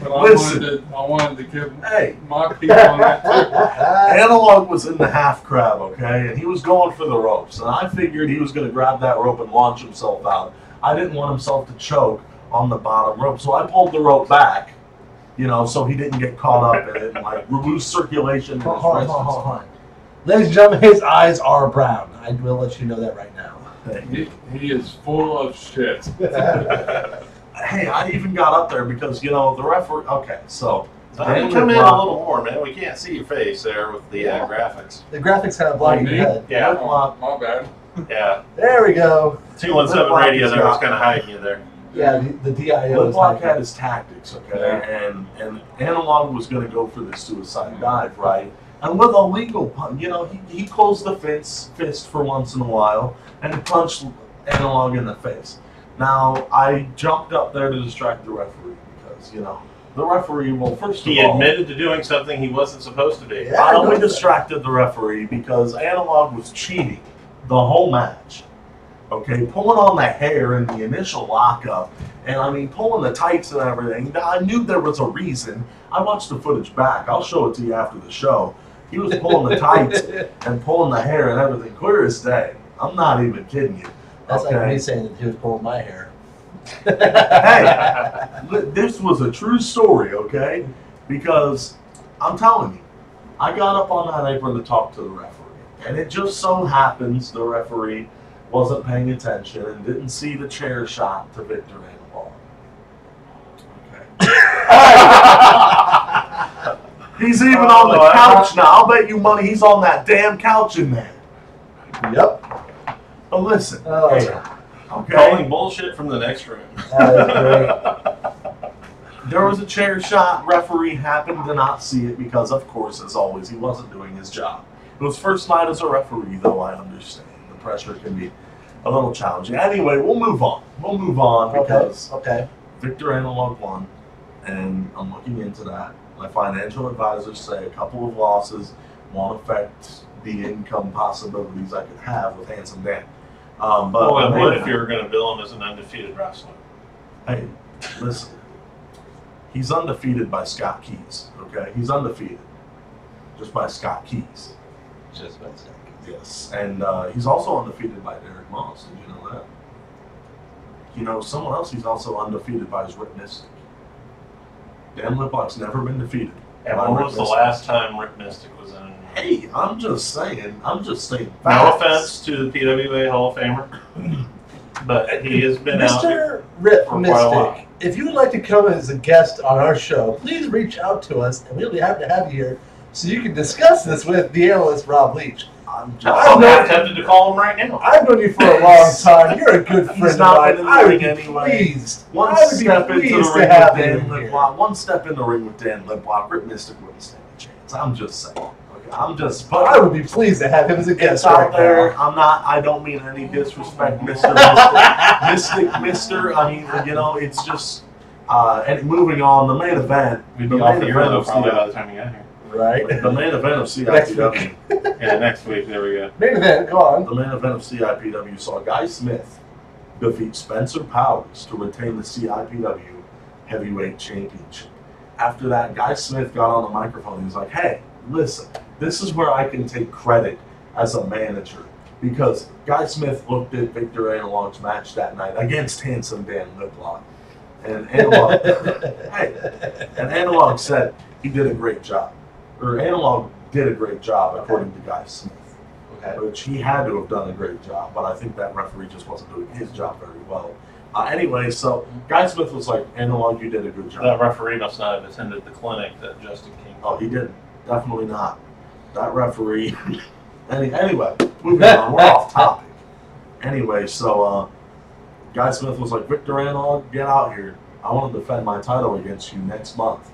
But Listen. I wanted to give Hey, my piece on that too. like, Analog was in the half crab, okay? And he was going for the ropes. And I figured he was going to grab that rope and launch himself out. I didn't want himself to choke on the bottom rope. So I pulled the rope back, so he didn't get caught up in it and, lose circulation in his hold wrists. on. Ladies and gentlemen, his eyes are brown. I will let you know that right now. He is full of shit. Hey, I even got up there because, the referee... Okay, so... Zombie, come in a little more, man. We can't see your face there with the graphics. The graphics kind of blocking your Me? head. Yeah, Oh, my bad. yeah. There we go. 217 radio there was kind of hiding you there. Yeah, the DIO is Liplock like had his tactics, okay? And Analog was going to go for the suicide dive, right? And with a legal punch, he closed the fist for once in a while and punched Analog in the face. Now, I jumped up there to distract the referee because, the referee, well, first He of all... admitted to doing something he wasn't supposed to do. Yeah. I only distracted the referee because Analog was cheating the whole match. Okay, pulling on the hair in the initial lockup, and pulling the tights and everything. I knew there was a reason. I watched the footage back. I'll show it to you after the show. He was pulling the tights and pulling the hair and everything, clear as day. I'm not even kidding you. That's like Okay. me saying that he was pulling my hair. Hey, this was a true story, okay? Because I'm telling you, I got up on that apron to talk to the referee, and it just so happens the referee wasn't paying attention and didn't see the chair shot to Victor Analog. Okay. He's even on the couch now. I'll bet you money he's on that damn couch in there. Yep. But listen, Oh, hey, yeah. okay? Calling bullshit from the next room. That is great. There was a chair shot. Referee happened to not see it because, of course, as always, he wasn't doing his job. It was first night as a referee, though I understand. The pressure can be a little challenging. Anyway, we'll move on. We'll move on because Okay. Victor Analog won, and I'm looking into that. My financial advisors say a couple of losses won't affect the income possibilities I could have with Handsome Dan. But Well, the and main what if event- you were going to bill him as an undefeated wrestler? Hey, listen. He's undefeated by Scott Keys. Okay, he's undefeated just by Scott Keys. Just about to say. Yes, and he's also undefeated by Derek Moss. Did you know that? You know, someone else he's also undefeated by is Rip Mystic. Dan Liplock's never been defeated. And by when Rip was the Mystic. last time Rick Mystic was in? Hey, I'm just saying. No facts. offense to the PWA Hall of Famer, but he has been out here. Mr. Rip for quite a while. Mystic, if you would like to come as a guest on our show, please reach out to us, and we'll be happy to have you here so you can discuss this with the analyst Rob Leach. I'm I'm not- tempted to call him right now. I've known you for a long time. You're a good He's friend of not mine. been in the I would ring be anyway. pleased. One I would be step into the pleased ring to have with Dan him here. Liplock. One step in the ring with Dan Liplock. Rip Mystic wouldn't stand a chance. I'm just saying. Okay, I'm just. But I would be pleased to have him as a It's guest out right there. now. I'm not. I don't mean any disrespect, Mr. Mystic. Mister. I mean, you know, it's just. And moving on, the main event. We'd The be off main the air event though of probably by CIPW. the time you got here. Right? The main event of Next CIPW. Yeah, next week. There we go. Main event, go on. The main event of CIPW saw Guy Smith defeat Spencer Powers to retain the CIPW Heavyweight Championship. After that, Guy Smith got on the microphone and he was like, hey, listen, this is where I can take credit as a manager. Because Guy Smith looked at Victor Analog's match that night against Handsome Dan Liplock. And Analog, hey, and Analog said he did a great job. Or Analog did a great job, according to Guy Smith. Okay. Which he had to have done a great job, but I think that referee just wasn't doing his job very well. Anyway, so Guy Smith was like, Analog, you did a good job. That referee must not have attended the clinic that Justin King. Oh, he didn't. Definitely not. That referee. Anyway, moving on. We're off topic. Anyway, so Guy Smith was like, Victor Analog, get out here. I want to defend my title against you next month.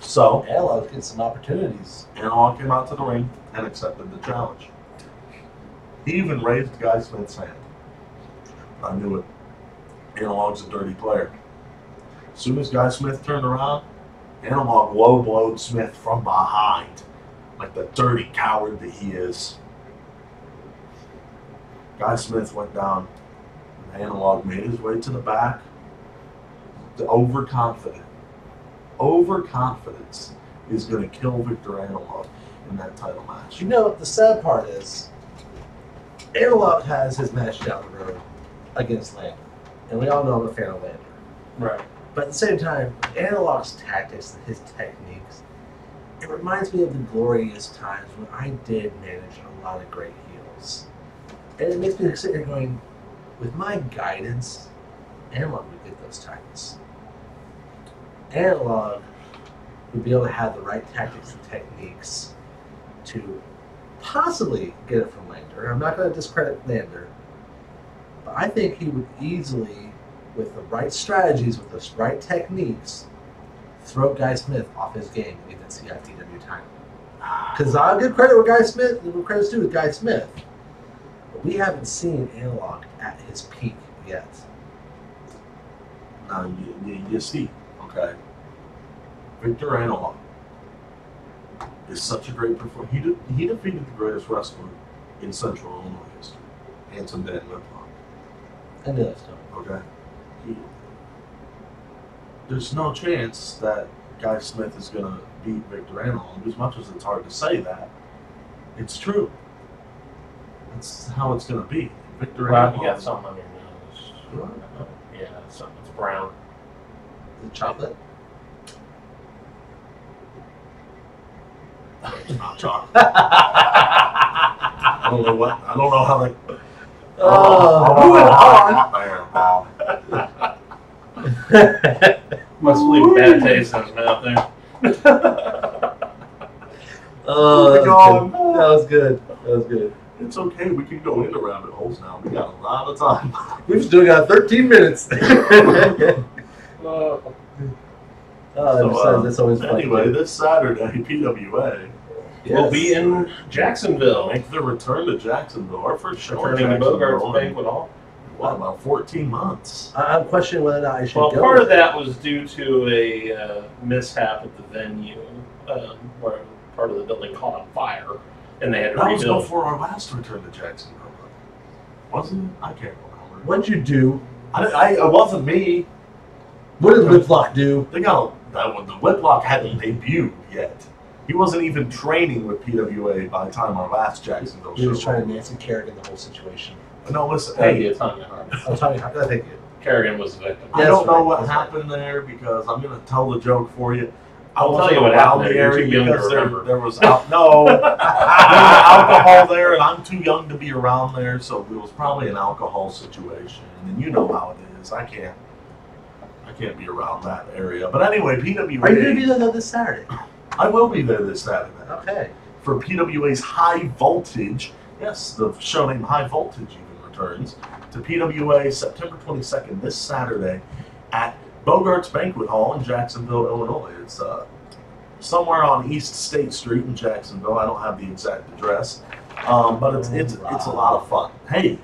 So, Analog's getting some opportunities. Analog came out to the ring and accepted the challenge. He even raised Guy Smith's hand. I knew it. Analog's a dirty player. As soon as Guy Smith turned around, Analog low-blowed Smith from behind, like the dirty coward that he is. Guy Smith went down, and Analog made his way to the back. The overconfident. Overconfidence is going to kill Victor Analog in that title match. You know, the sad part is, Analog has his match down the road against Lander. And we all know I'm a fan of Lander. Right. But at the same time, Analog's tactics and his techniques, it reminds me of the glorious times when I did manage a lot of great heels. And it makes me sit here going, with my guidance, Analog would get those titles. Analog would be able to have the right tactics and techniques to possibly get it from Lander. I'm not going to discredit Lander, but I think he would easily, with the right strategies, with the right techniques, throw Guy Smith off his game and get that CIPW title. Because I'll give credit where Guy Smith, where credit's due with Guy Smith, but we haven't seen Analog at his peak yet. Now, you see, okay, Victor Analog is such a great performer. He defeated the greatest wrestler in Central Illinois history, Handsome Dan Liplock. I knew that stuff. Okay, there's no chance that Guy Smith is going to beat Victor Analog. As much as it's hard to say that, it's true. That's how it's going to be. Victor Well, Analog. you got something on your nose. Yeah, something that's brown. The chocolate? It's not chocolate. I don't know what. I don't know how they. Moving on. Must leave a bad taste in his mouth there. Oh, that Moving was good. That was good. It's okay. We can go into rabbit holes now. We got a lot of time. We've still got 13 minutes. That's always fun. Anyway, this Saturday, PWA We'll be in Jacksonville. make their return to Jacksonville. Our first show in Returning to Bogart's Jacksonville. Banquet Hall. what, about 14 months. I'm questioning whether or not I should Well, go. part of with it. that was due to a mishap at the venue, where part of the building caught on fire, and they had to That was rebuild. before our last return to Jacksonville. Wasn't it? I can't remember. What'd you do? It wasn't me. What did Liplock do? They got the Whitlock hadn't debuted yet. He wasn't even training with PWA by the time our last Jacksonville He show. was trying to Nancy Kerrigan the whole situation. No, listen. That'd be Hey, a Tanya Harding. I'm telling you, I think you. Kerrigan was the victim. I That's don't know right, what that's right. happened there because I'm going to tell the joke for you. I I'll tell wasn't you what around happened the there. You're area too young to because remember. there was no there was alcohol there, and I'm too young to be around there, so it was probably an alcohol situation. And you know how it is. I can't be around that area. But anyway, PWA. Are you going to be there though this Saturday? I will be there this Saturday Okay. for PWA's High Voltage. Yes, the show named High Voltage even returns to PWA September 22nd this Saturday at Bogart's Banquet Hall in Jacksonville, Illinois. It's somewhere on East State Street in Jacksonville. I don't have the exact address, but it's a lot of fun. Hey,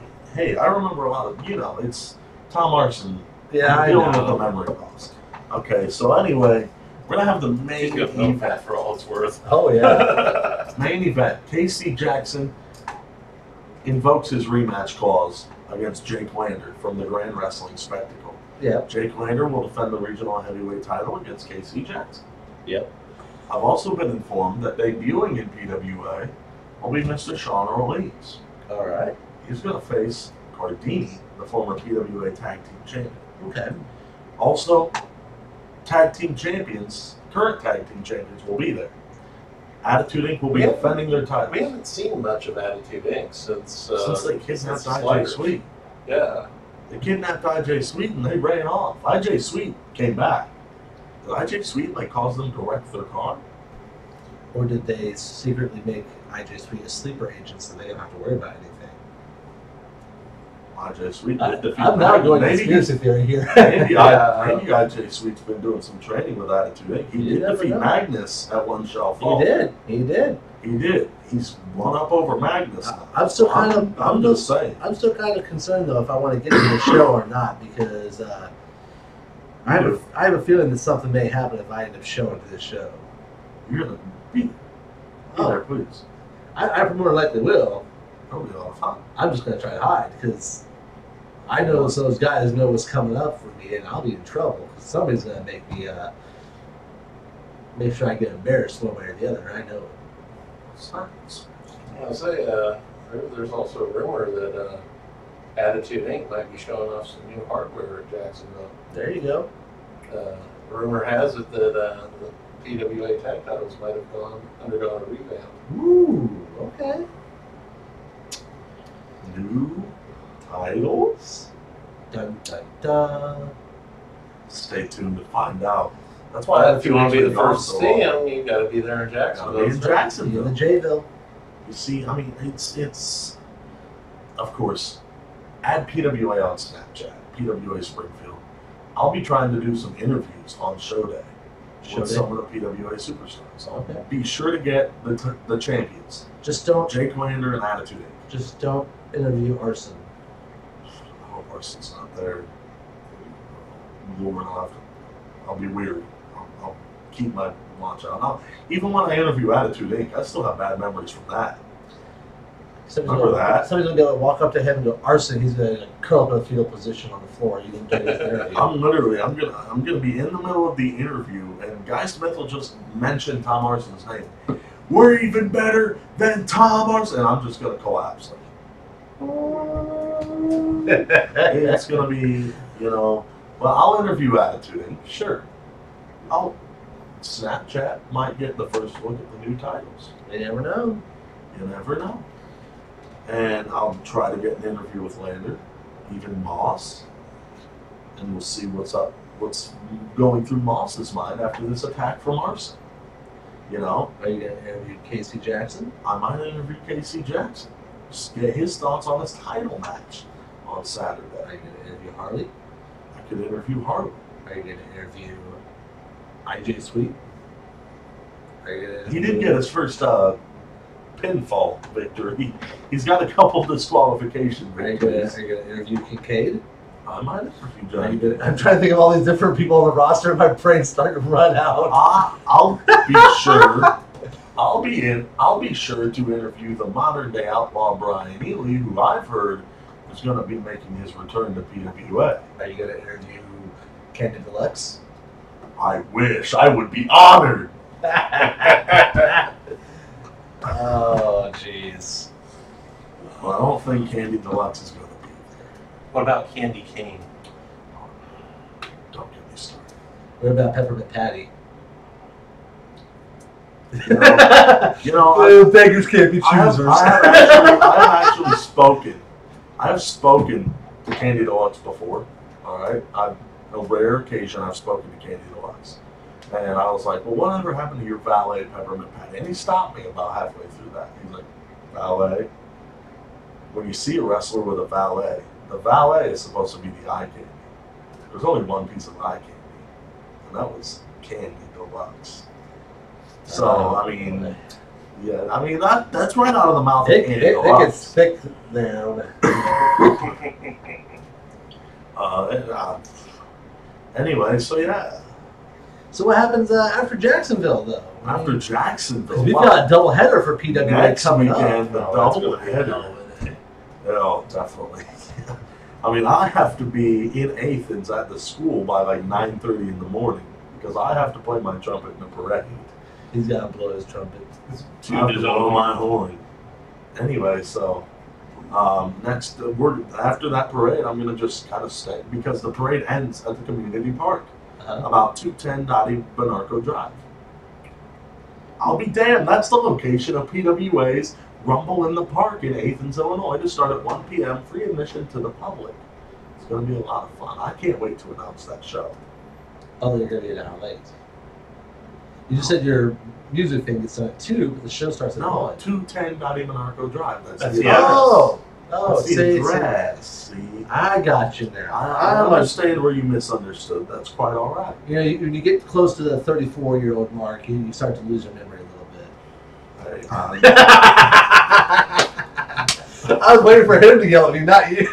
I remember a lot of it's Tom Arson. Yeah, I dealing know. with the memory loss. Okay, so anyway, we're gonna have the main He's got no event. fat for all it's worth. Oh yeah. Main event. Casey Jackson invokes his rematch clause against Jake Lander from the Grand Wrestling Spectacle. Yeah. Jake Lander will defend the regional heavyweight title against Casey Jackson. Yep. I've also been informed that debuting in PWA will be Mr. Sean Orleans. All right. He's going to face Cardini, the former PWA Tag Team Champion. Okay. Also, tag team champions, current tag team champions, will be there. Attitude Inc. will be Yeah. defending their We titles haven't seen much of Attitude Inc. since they kidnapped IJ Sliders. Sweet. Yeah. They kidnapped IJ Sweet and they ran off. IJ Sweet came back. Did IJ Sweet cause them to wreck their car? Or did they secretly make IJ Sweet a sleeper agent so they don't have to worry about anything? IJ Sweet I, did defeat I'm now going maybe, conspiracy theory here. maybe, Yeah. maybe IJ Sweet's been doing some training with Attitude Inc. He You did never defeat know. Magnus at One Shall He Fall. did. He did. He did. He's won up over Magnus now. I'm still kind of. I'm just saying. I'm still kind of concerned though if I want to get into the show or not because I have a feeling that something may happen if I end up showing to this show. You're going to be there, please. I more than likely will. That'll be a lot of fun. I'm just gonna try to hide because I know those guys know what's coming up for me, and I'll be in trouble because somebody's gonna make me make sure I get embarrassed one way or the other. And I know it. Science. I'll say, there's also a rumor that Attitude Inc. might be showing off some new hardware at Jacksonville. There you go. Rumor has it that the PWA tag titles might have undergone a revamp. Ooh, okay. New titles? Dun dun dun. Stay tuned to find out. That's Well, why if you want to be the Attitude Inc. first to also see them, you got to be there in gotta Jacksonville. be in Jacksonville. In the Jayville. You see, I mean, it's of course, add PWA on Snapchat, PWA Springfield. I'll be trying to do some interviews on show day Show with day? some of the PWA superstars. I'll Okay. be sure to get the champions, Just don't Jake Lander and Attitude Inc. just don't interview Arson. I hope Arson's not there. Lord, I'll be weird. I'll keep my watch out. Even when I interview Attitude Inc., I still have bad memories from that. Remember that? Somebody's gonna go walk up to him and go Arson. He's gonna curl up in a fetal position on the floor. You didn't get his interview. I'm gonna be in the middle of the interview, and Guy Smith will just mention Tom Arson's name. We're even better than Tom Arson, and I'm just gonna collapse. It's gonna be, well, I'll interview Attitude Inc. Sure. Snapchat might get the first look at the new titles. You never know. You never know. And I'll try to get an interview with Lander, even Moss, and we'll see what's going through Moss's mind after this attack from Arson. Are you gonna interview Casey Jackson? I might interview Casey Jackson, just get his thoughts on his title match on Saturday. Are you gonna interview Harley? I could interview Harley. Are you gonna interview IJ Sweet? Are you gonna He interview did get his first pinfall victory. He's got a couple disqualification Are you gonna victories. interview Kincaid? I might interview Are you Johnny. gonna, I'm trying to think of all these different people on the roster, and my brain's starting to run out. I'll be sure. I'll be sure to interview the modern day outlaw Brian Ely, who I've heard is going to be making his return to PWA. Are you gonna interview Candy Deluxe? I wish. I would be honored. Oh, jeez. Well, I don't think Candy Deluxe is going to be. What about Candy Cane? Don't get me started. What about Peppermint Patty? You know, Beggars can't be I have choosers. I have spoken to Candy Deluxe before. All right, on a rare occasion, I've spoken to Candy Deluxe, and I was like, "Well, whatever happened to your valet, Peppermint Patty?" And he stopped me about halfway through that. He's like, "Valet? When you see a wrestler with a valet, the valet is supposed to be the eye candy. There's only one piece of eye candy, and that was Candy Deluxe." So I mean. Yeah, I mean that's right out of the mouth of Candy It Deluxe. gets thick now. Anyway, so yeah, So what happens after Jacksonville, though? after Jacksonville, 'Cause we've got a double header for PWA next coming weekend, up. the double header. Oh, definitely. I mean, I have to be in Athens at the school by like 9:30 in the morning because I have to play my trumpet in the parade. He's got to blow his trumpet. I have to blow my horn. Anyway, so next after that parade, I'm gonna just kind of stay because the parade ends at the community park, about 210 Dottie Bonarco Drive. I'll be damned. That's the location of PWA's Rumble in the Park in Athens, Illinois, to start at 1 p.m. free admission to the public. It's gonna be a lot of fun. I can't wait to announce that show. Oh, you're going to be an hour late. You just said your music thing gets done at 2, but the show starts at 1. 210 Dottie Bonarco Drive. That's That's the the address. Oh, That's the see, address. See? I got you now. I understand where you misunderstood. That's quite all right. You know, when you get close to the 34-year-old mark, you start to lose your memory a little bit. Hey, I was waiting for him to yell at me, not you.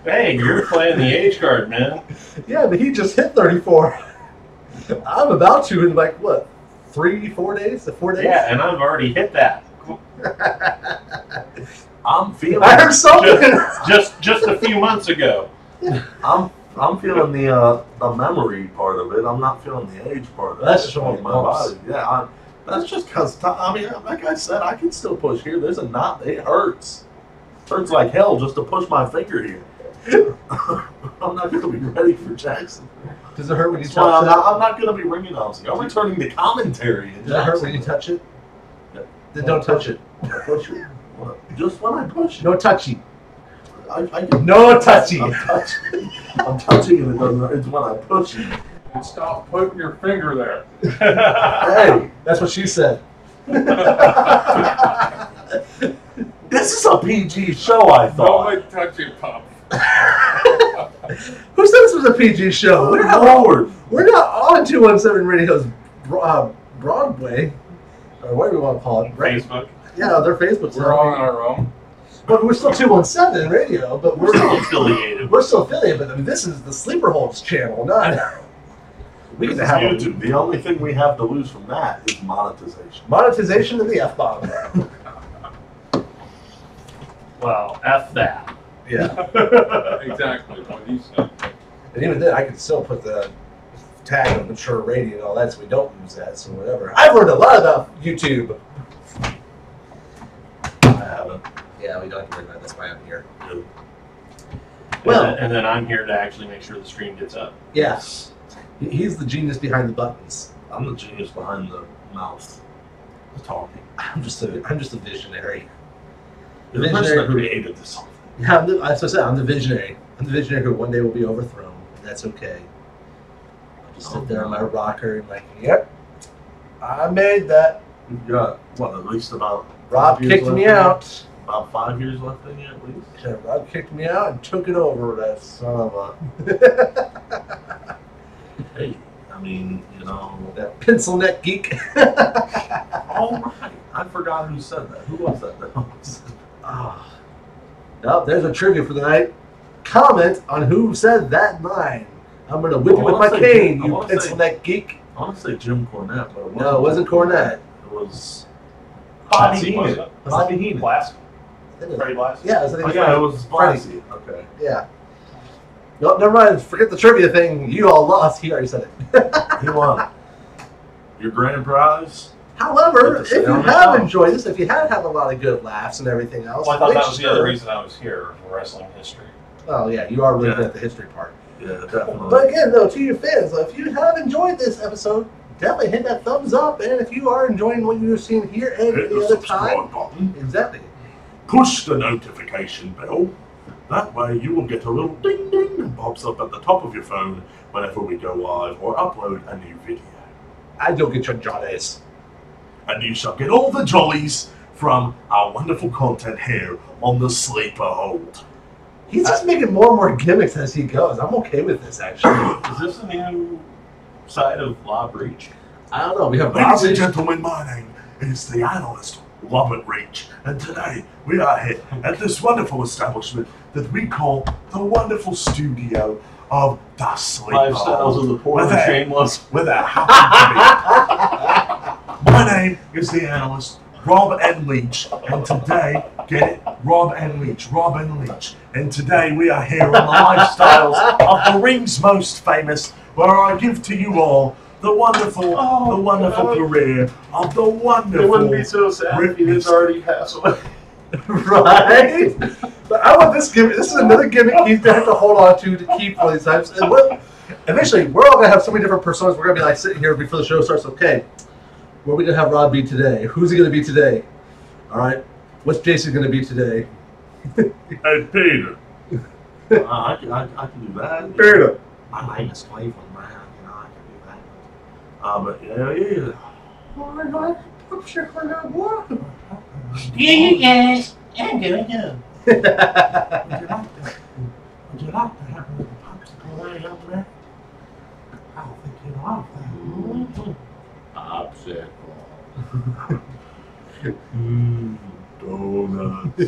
Hey, you're playing the age card, man. Yeah, but he just hit 34. I'm about to in like, what, 3-4 days? 4 days? Yeah, and I've already hit that. I'm feeling. I heard something. Just a few months ago. I'm feeling the memory part of it. I'm not feeling the age part of it. That's just all the my bumps. body. Yeah, that's just because. I mean, like I said, I can still push here. There's a knot. It hurts. It hurts like hell just to push my finger here. I'm not going to be ready for Jackson. Does it hurt when you That's touch why it? I'm not going to be ringing obviously. I'm returning the commentary. Does it hurt when you touch it? Then don't touch it. Push it. Just when I push it. No touchy. I No touchy. I'm touching it. It doesn't. It's when I push it. And stop putting your finger there. Hey, That's what she said. this is a PG show. I thought. Nobody touch your pump. Who said this was a PG show? Good Lord. We're not on 217 Radio's Broadway, or whatever you want to call it. Right? Facebook. Yeah, their Facebook's We're on our own. But we're still 217 Radio, but We're still affiliated. we're still affiliated. But I mean, this is the Sleeper Holds channel, not. We get to have YouTube. The only thing we have to lose from that is monetization. monetization of the F-bomb. Well, F that. Yeah. Exactly what he said. And even then, I can still put the tag on mature rating and all that, so we don't lose that. So whatever. I've learned a lot about YouTube. I haven't. Yeah, we don't have to worry about it. That's why I'm here. Good. Well- and then I'm here to actually make sure the stream gets up. Yes. He's the genius behind the buttons. I'm the genius behind the mouth. The talking. I'm just a visionary. The person that created this whole thing. Yeah, that's what I said. I'm the visionary. I'm the visionary who one day will be overthrown. And that's okay. I'll just sit there on my rocker and like, yep, I made that. We've got, what, at least about Rob 5 years kicked left me in you? out. About 5 years left in you, at least. Yeah, Rob kicked me out and took it over. That son of a Hey, I mean, you know. that pencil neck geek. All right. I've forgot who said that. Who was that? Ah. Oh, there's a trivia for the night. Comment on who said that line. I'm going to whip you with my cane, you pencil neck geek. I want to say Jim Cornette, but No, it wasn't Cornette. It was Bobby Blassie, Heenan. wasn't it? Bobby Heenan. Blassie. It is. Freddie Blassie. Yeah, I think Oh, it's yeah, it was Freddie. Blassie. Okay. Yeah. No, never mind. Forget the trivia thing. You all lost. He already said it. He won. Your grand prize? However, Get to if stay you on the have couch. enjoyed this, if you have had a lot of good laughs and everything else, Well, I thought make that was the other sure- reason I was here for wrestling history. Oh yeah, you are really Yeah. good at the history part. Yeah, definitely. But again, though, to your fans, if you have enjoyed this episode, definitely hit that thumbs up. And if you are enjoying what you're seeing here and Hit any the other subscribe time, button. exactly. Push the notification bell. That way you will get a little ding ding that pops up at the top of your phone whenever we go live or upload a new video. And you'll get your jollies. And you shall get all the jollies from our wonderful content here on the Sleeper Hold. He's just making more and more gimmicks as he goes. I'm okay with this, actually. Is this a new side of Law Breach? I don't know. We have Ladies and Bobby. gentlemen, my name is the analyst Robert Reach, and today we are here at this wonderful establishment that we call the wonderful studio of the Sleeper Lifestyles of the poor and With a- shameless. where there happen to be. My name is the analyst Rob N. Leach, and today, get it, Rob N. Leach, Rob N. Leach, and today we are here on the lifestyles of the ring's most famous, where I give to you all the wonderful career of the wonderful. It wouldn't be so sad if he didn't already pass away. Right? But I want this gimmick. This is another gimmick he's going to have to hold on to keep all these times. And eventually, we're all going to have so many different personas. We're going to be like sitting here before the show starts. Okay, what are we going to have Rob be today? Who's he going to be today? All right. What's Jason going to be today? Hey, Peter. I can do that. Peter. My name is Cleveland, man. You know, I can do that. But yeah. Yeah, you guys. I'm gonna go. Would you like to have a little popsicle right over there? I don't think you'd like that. Donuts.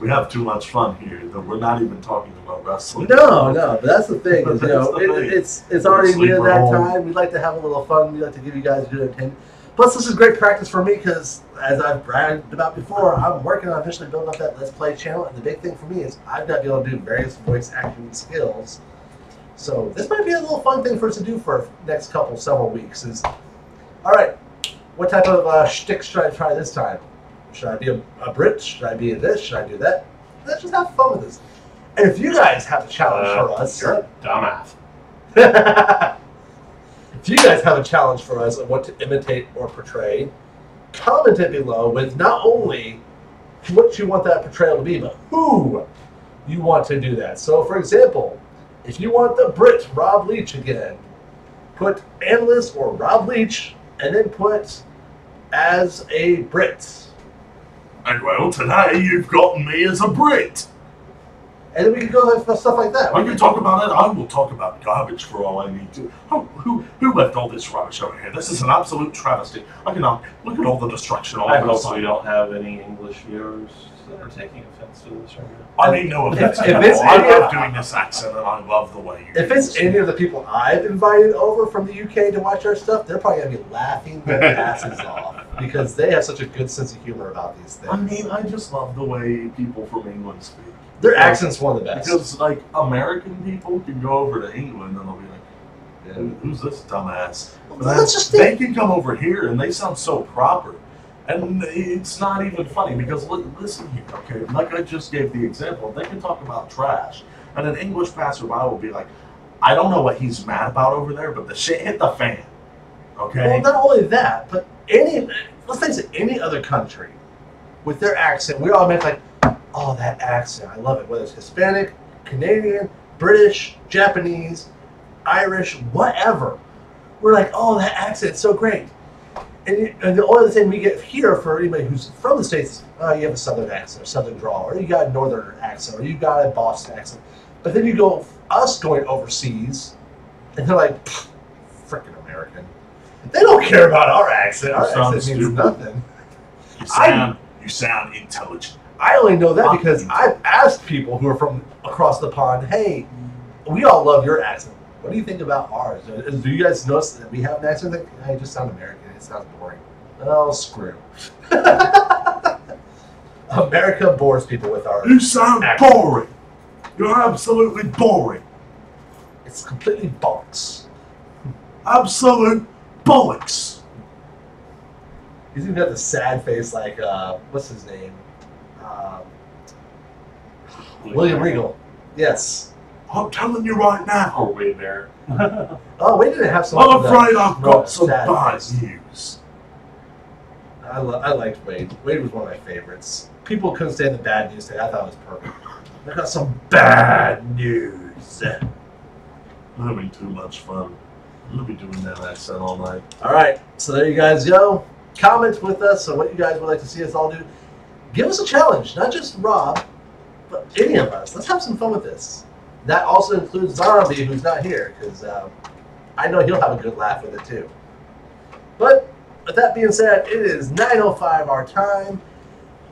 We have too much fun here that we're not even talking about wrestling. No, but that's the thing. Is, That's the thing. it's already near Sleeper that home. time. We like to have a little fun. We like to give you guys good entertainment. Plus, this is great practice for me because, as I've bragged about before, I'm working on officially building up that Let's Play channel. And the big thing for me is I've got to be able to do various voice acting skills. So this might be a little fun thing for us to do for the next several weeks. Is all right. What type of shtick should I try this time? Should I be a Brit? Should I be this? Should I do that? Let's just have fun with this. And if you guys have a challenge for us, You're a dumbass. if you guys have a challenge for us of what to imitate or portray, comment it below with not only what you want that portrayal to be, but who you want to do that. So, for example, if you want the Brit Rob Leach again, put analyst or Rob Leach, and then put as a Brit. And well, today you've gotten me as a Brit. And then we can go with stuff like that. I can talk about it. I will talk about garbage for all I need to. Oh, who left all this rubbish over here? This is an absolute travesty. I cannot look at all the destruction all I over the hope we side. don't have any English viewers that are taking offense to this right now. I mean no offense. If at it's all. I any love of- doing this accent, and I love the way you. If do it's this. any of the people I've invited over from the UK to watch our stuff, they're probably going to be laughing their asses off because they have such a good sense of humor about these things. I mean, I just love the way people from England speak. Their accent's one of the best. Because, like, American people can go over to England and they'll be like, yeah, who's this dumbass? But That's just they it. can come over here and they sound so proper. And it's not even funny because, listen here, okay? Like I just gave the example, they can talk about trash. And an English passerby will be like, I don't know what he's mad about over there, but the shit hit the fan. Okay? Well, not only that, but let's face it, any other country with their accent, we all make like, oh, that accent, I love it. Whether it's Hispanic, Canadian, British, Japanese, Irish, whatever. We're like, oh, that accent's so great. And the only thing we get here for anybody who's from the States is, oh, you have a Southern accent, or Southern drawl, or you got a Northern accent, or you got a Boston accent. But then you go, us going overseas, and they're like, freaking American. They don't don't care about our accent. Our You sound accent means stupid. nothing. You sound intelligent. I only know that Fuck because you. I've asked people who are from across the pond, hey, we all love your accent. What do you think about ours? Do you guys notice that we have an accent? That I just sound American. It sounds boring. Oh, screw. America bores people with our. You sound accent. boring. You're absolutely boring. It's completely bollocks. Absolute bollocks. He's even got the sad face like, what's his name? William Regal. Yes. I'm telling you right now. Or Wade Bear. Oh, we didn't have some. I'm afraid I've got some bad news. I liked Wade. Wade was one of my favorites. People couldn't stand the bad news thing. I thought it was perfect. I got some bad news. That'll be too much fun. We'll be doing that accent all night. All right, so there you guys go. Comment with us on what you guys would like to see us all do. Give us a challenge, not just Rob, but any of us. Let's have some fun with this. That also includes Zombie, who's not here, because I know he'll have a good laugh with it too. But with that being said, it is 9:05 our time.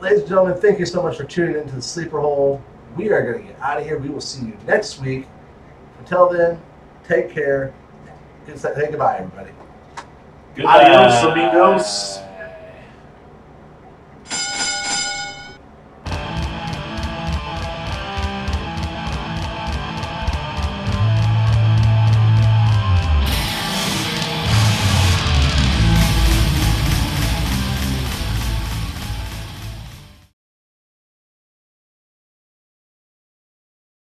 Ladies and gentlemen, thank you so much for tuning into the Sleeper Hole. We are going to get out of here. We will see you next week. Until then, take care. Say goodbye, everybody. Goodbye. Adios, amigos.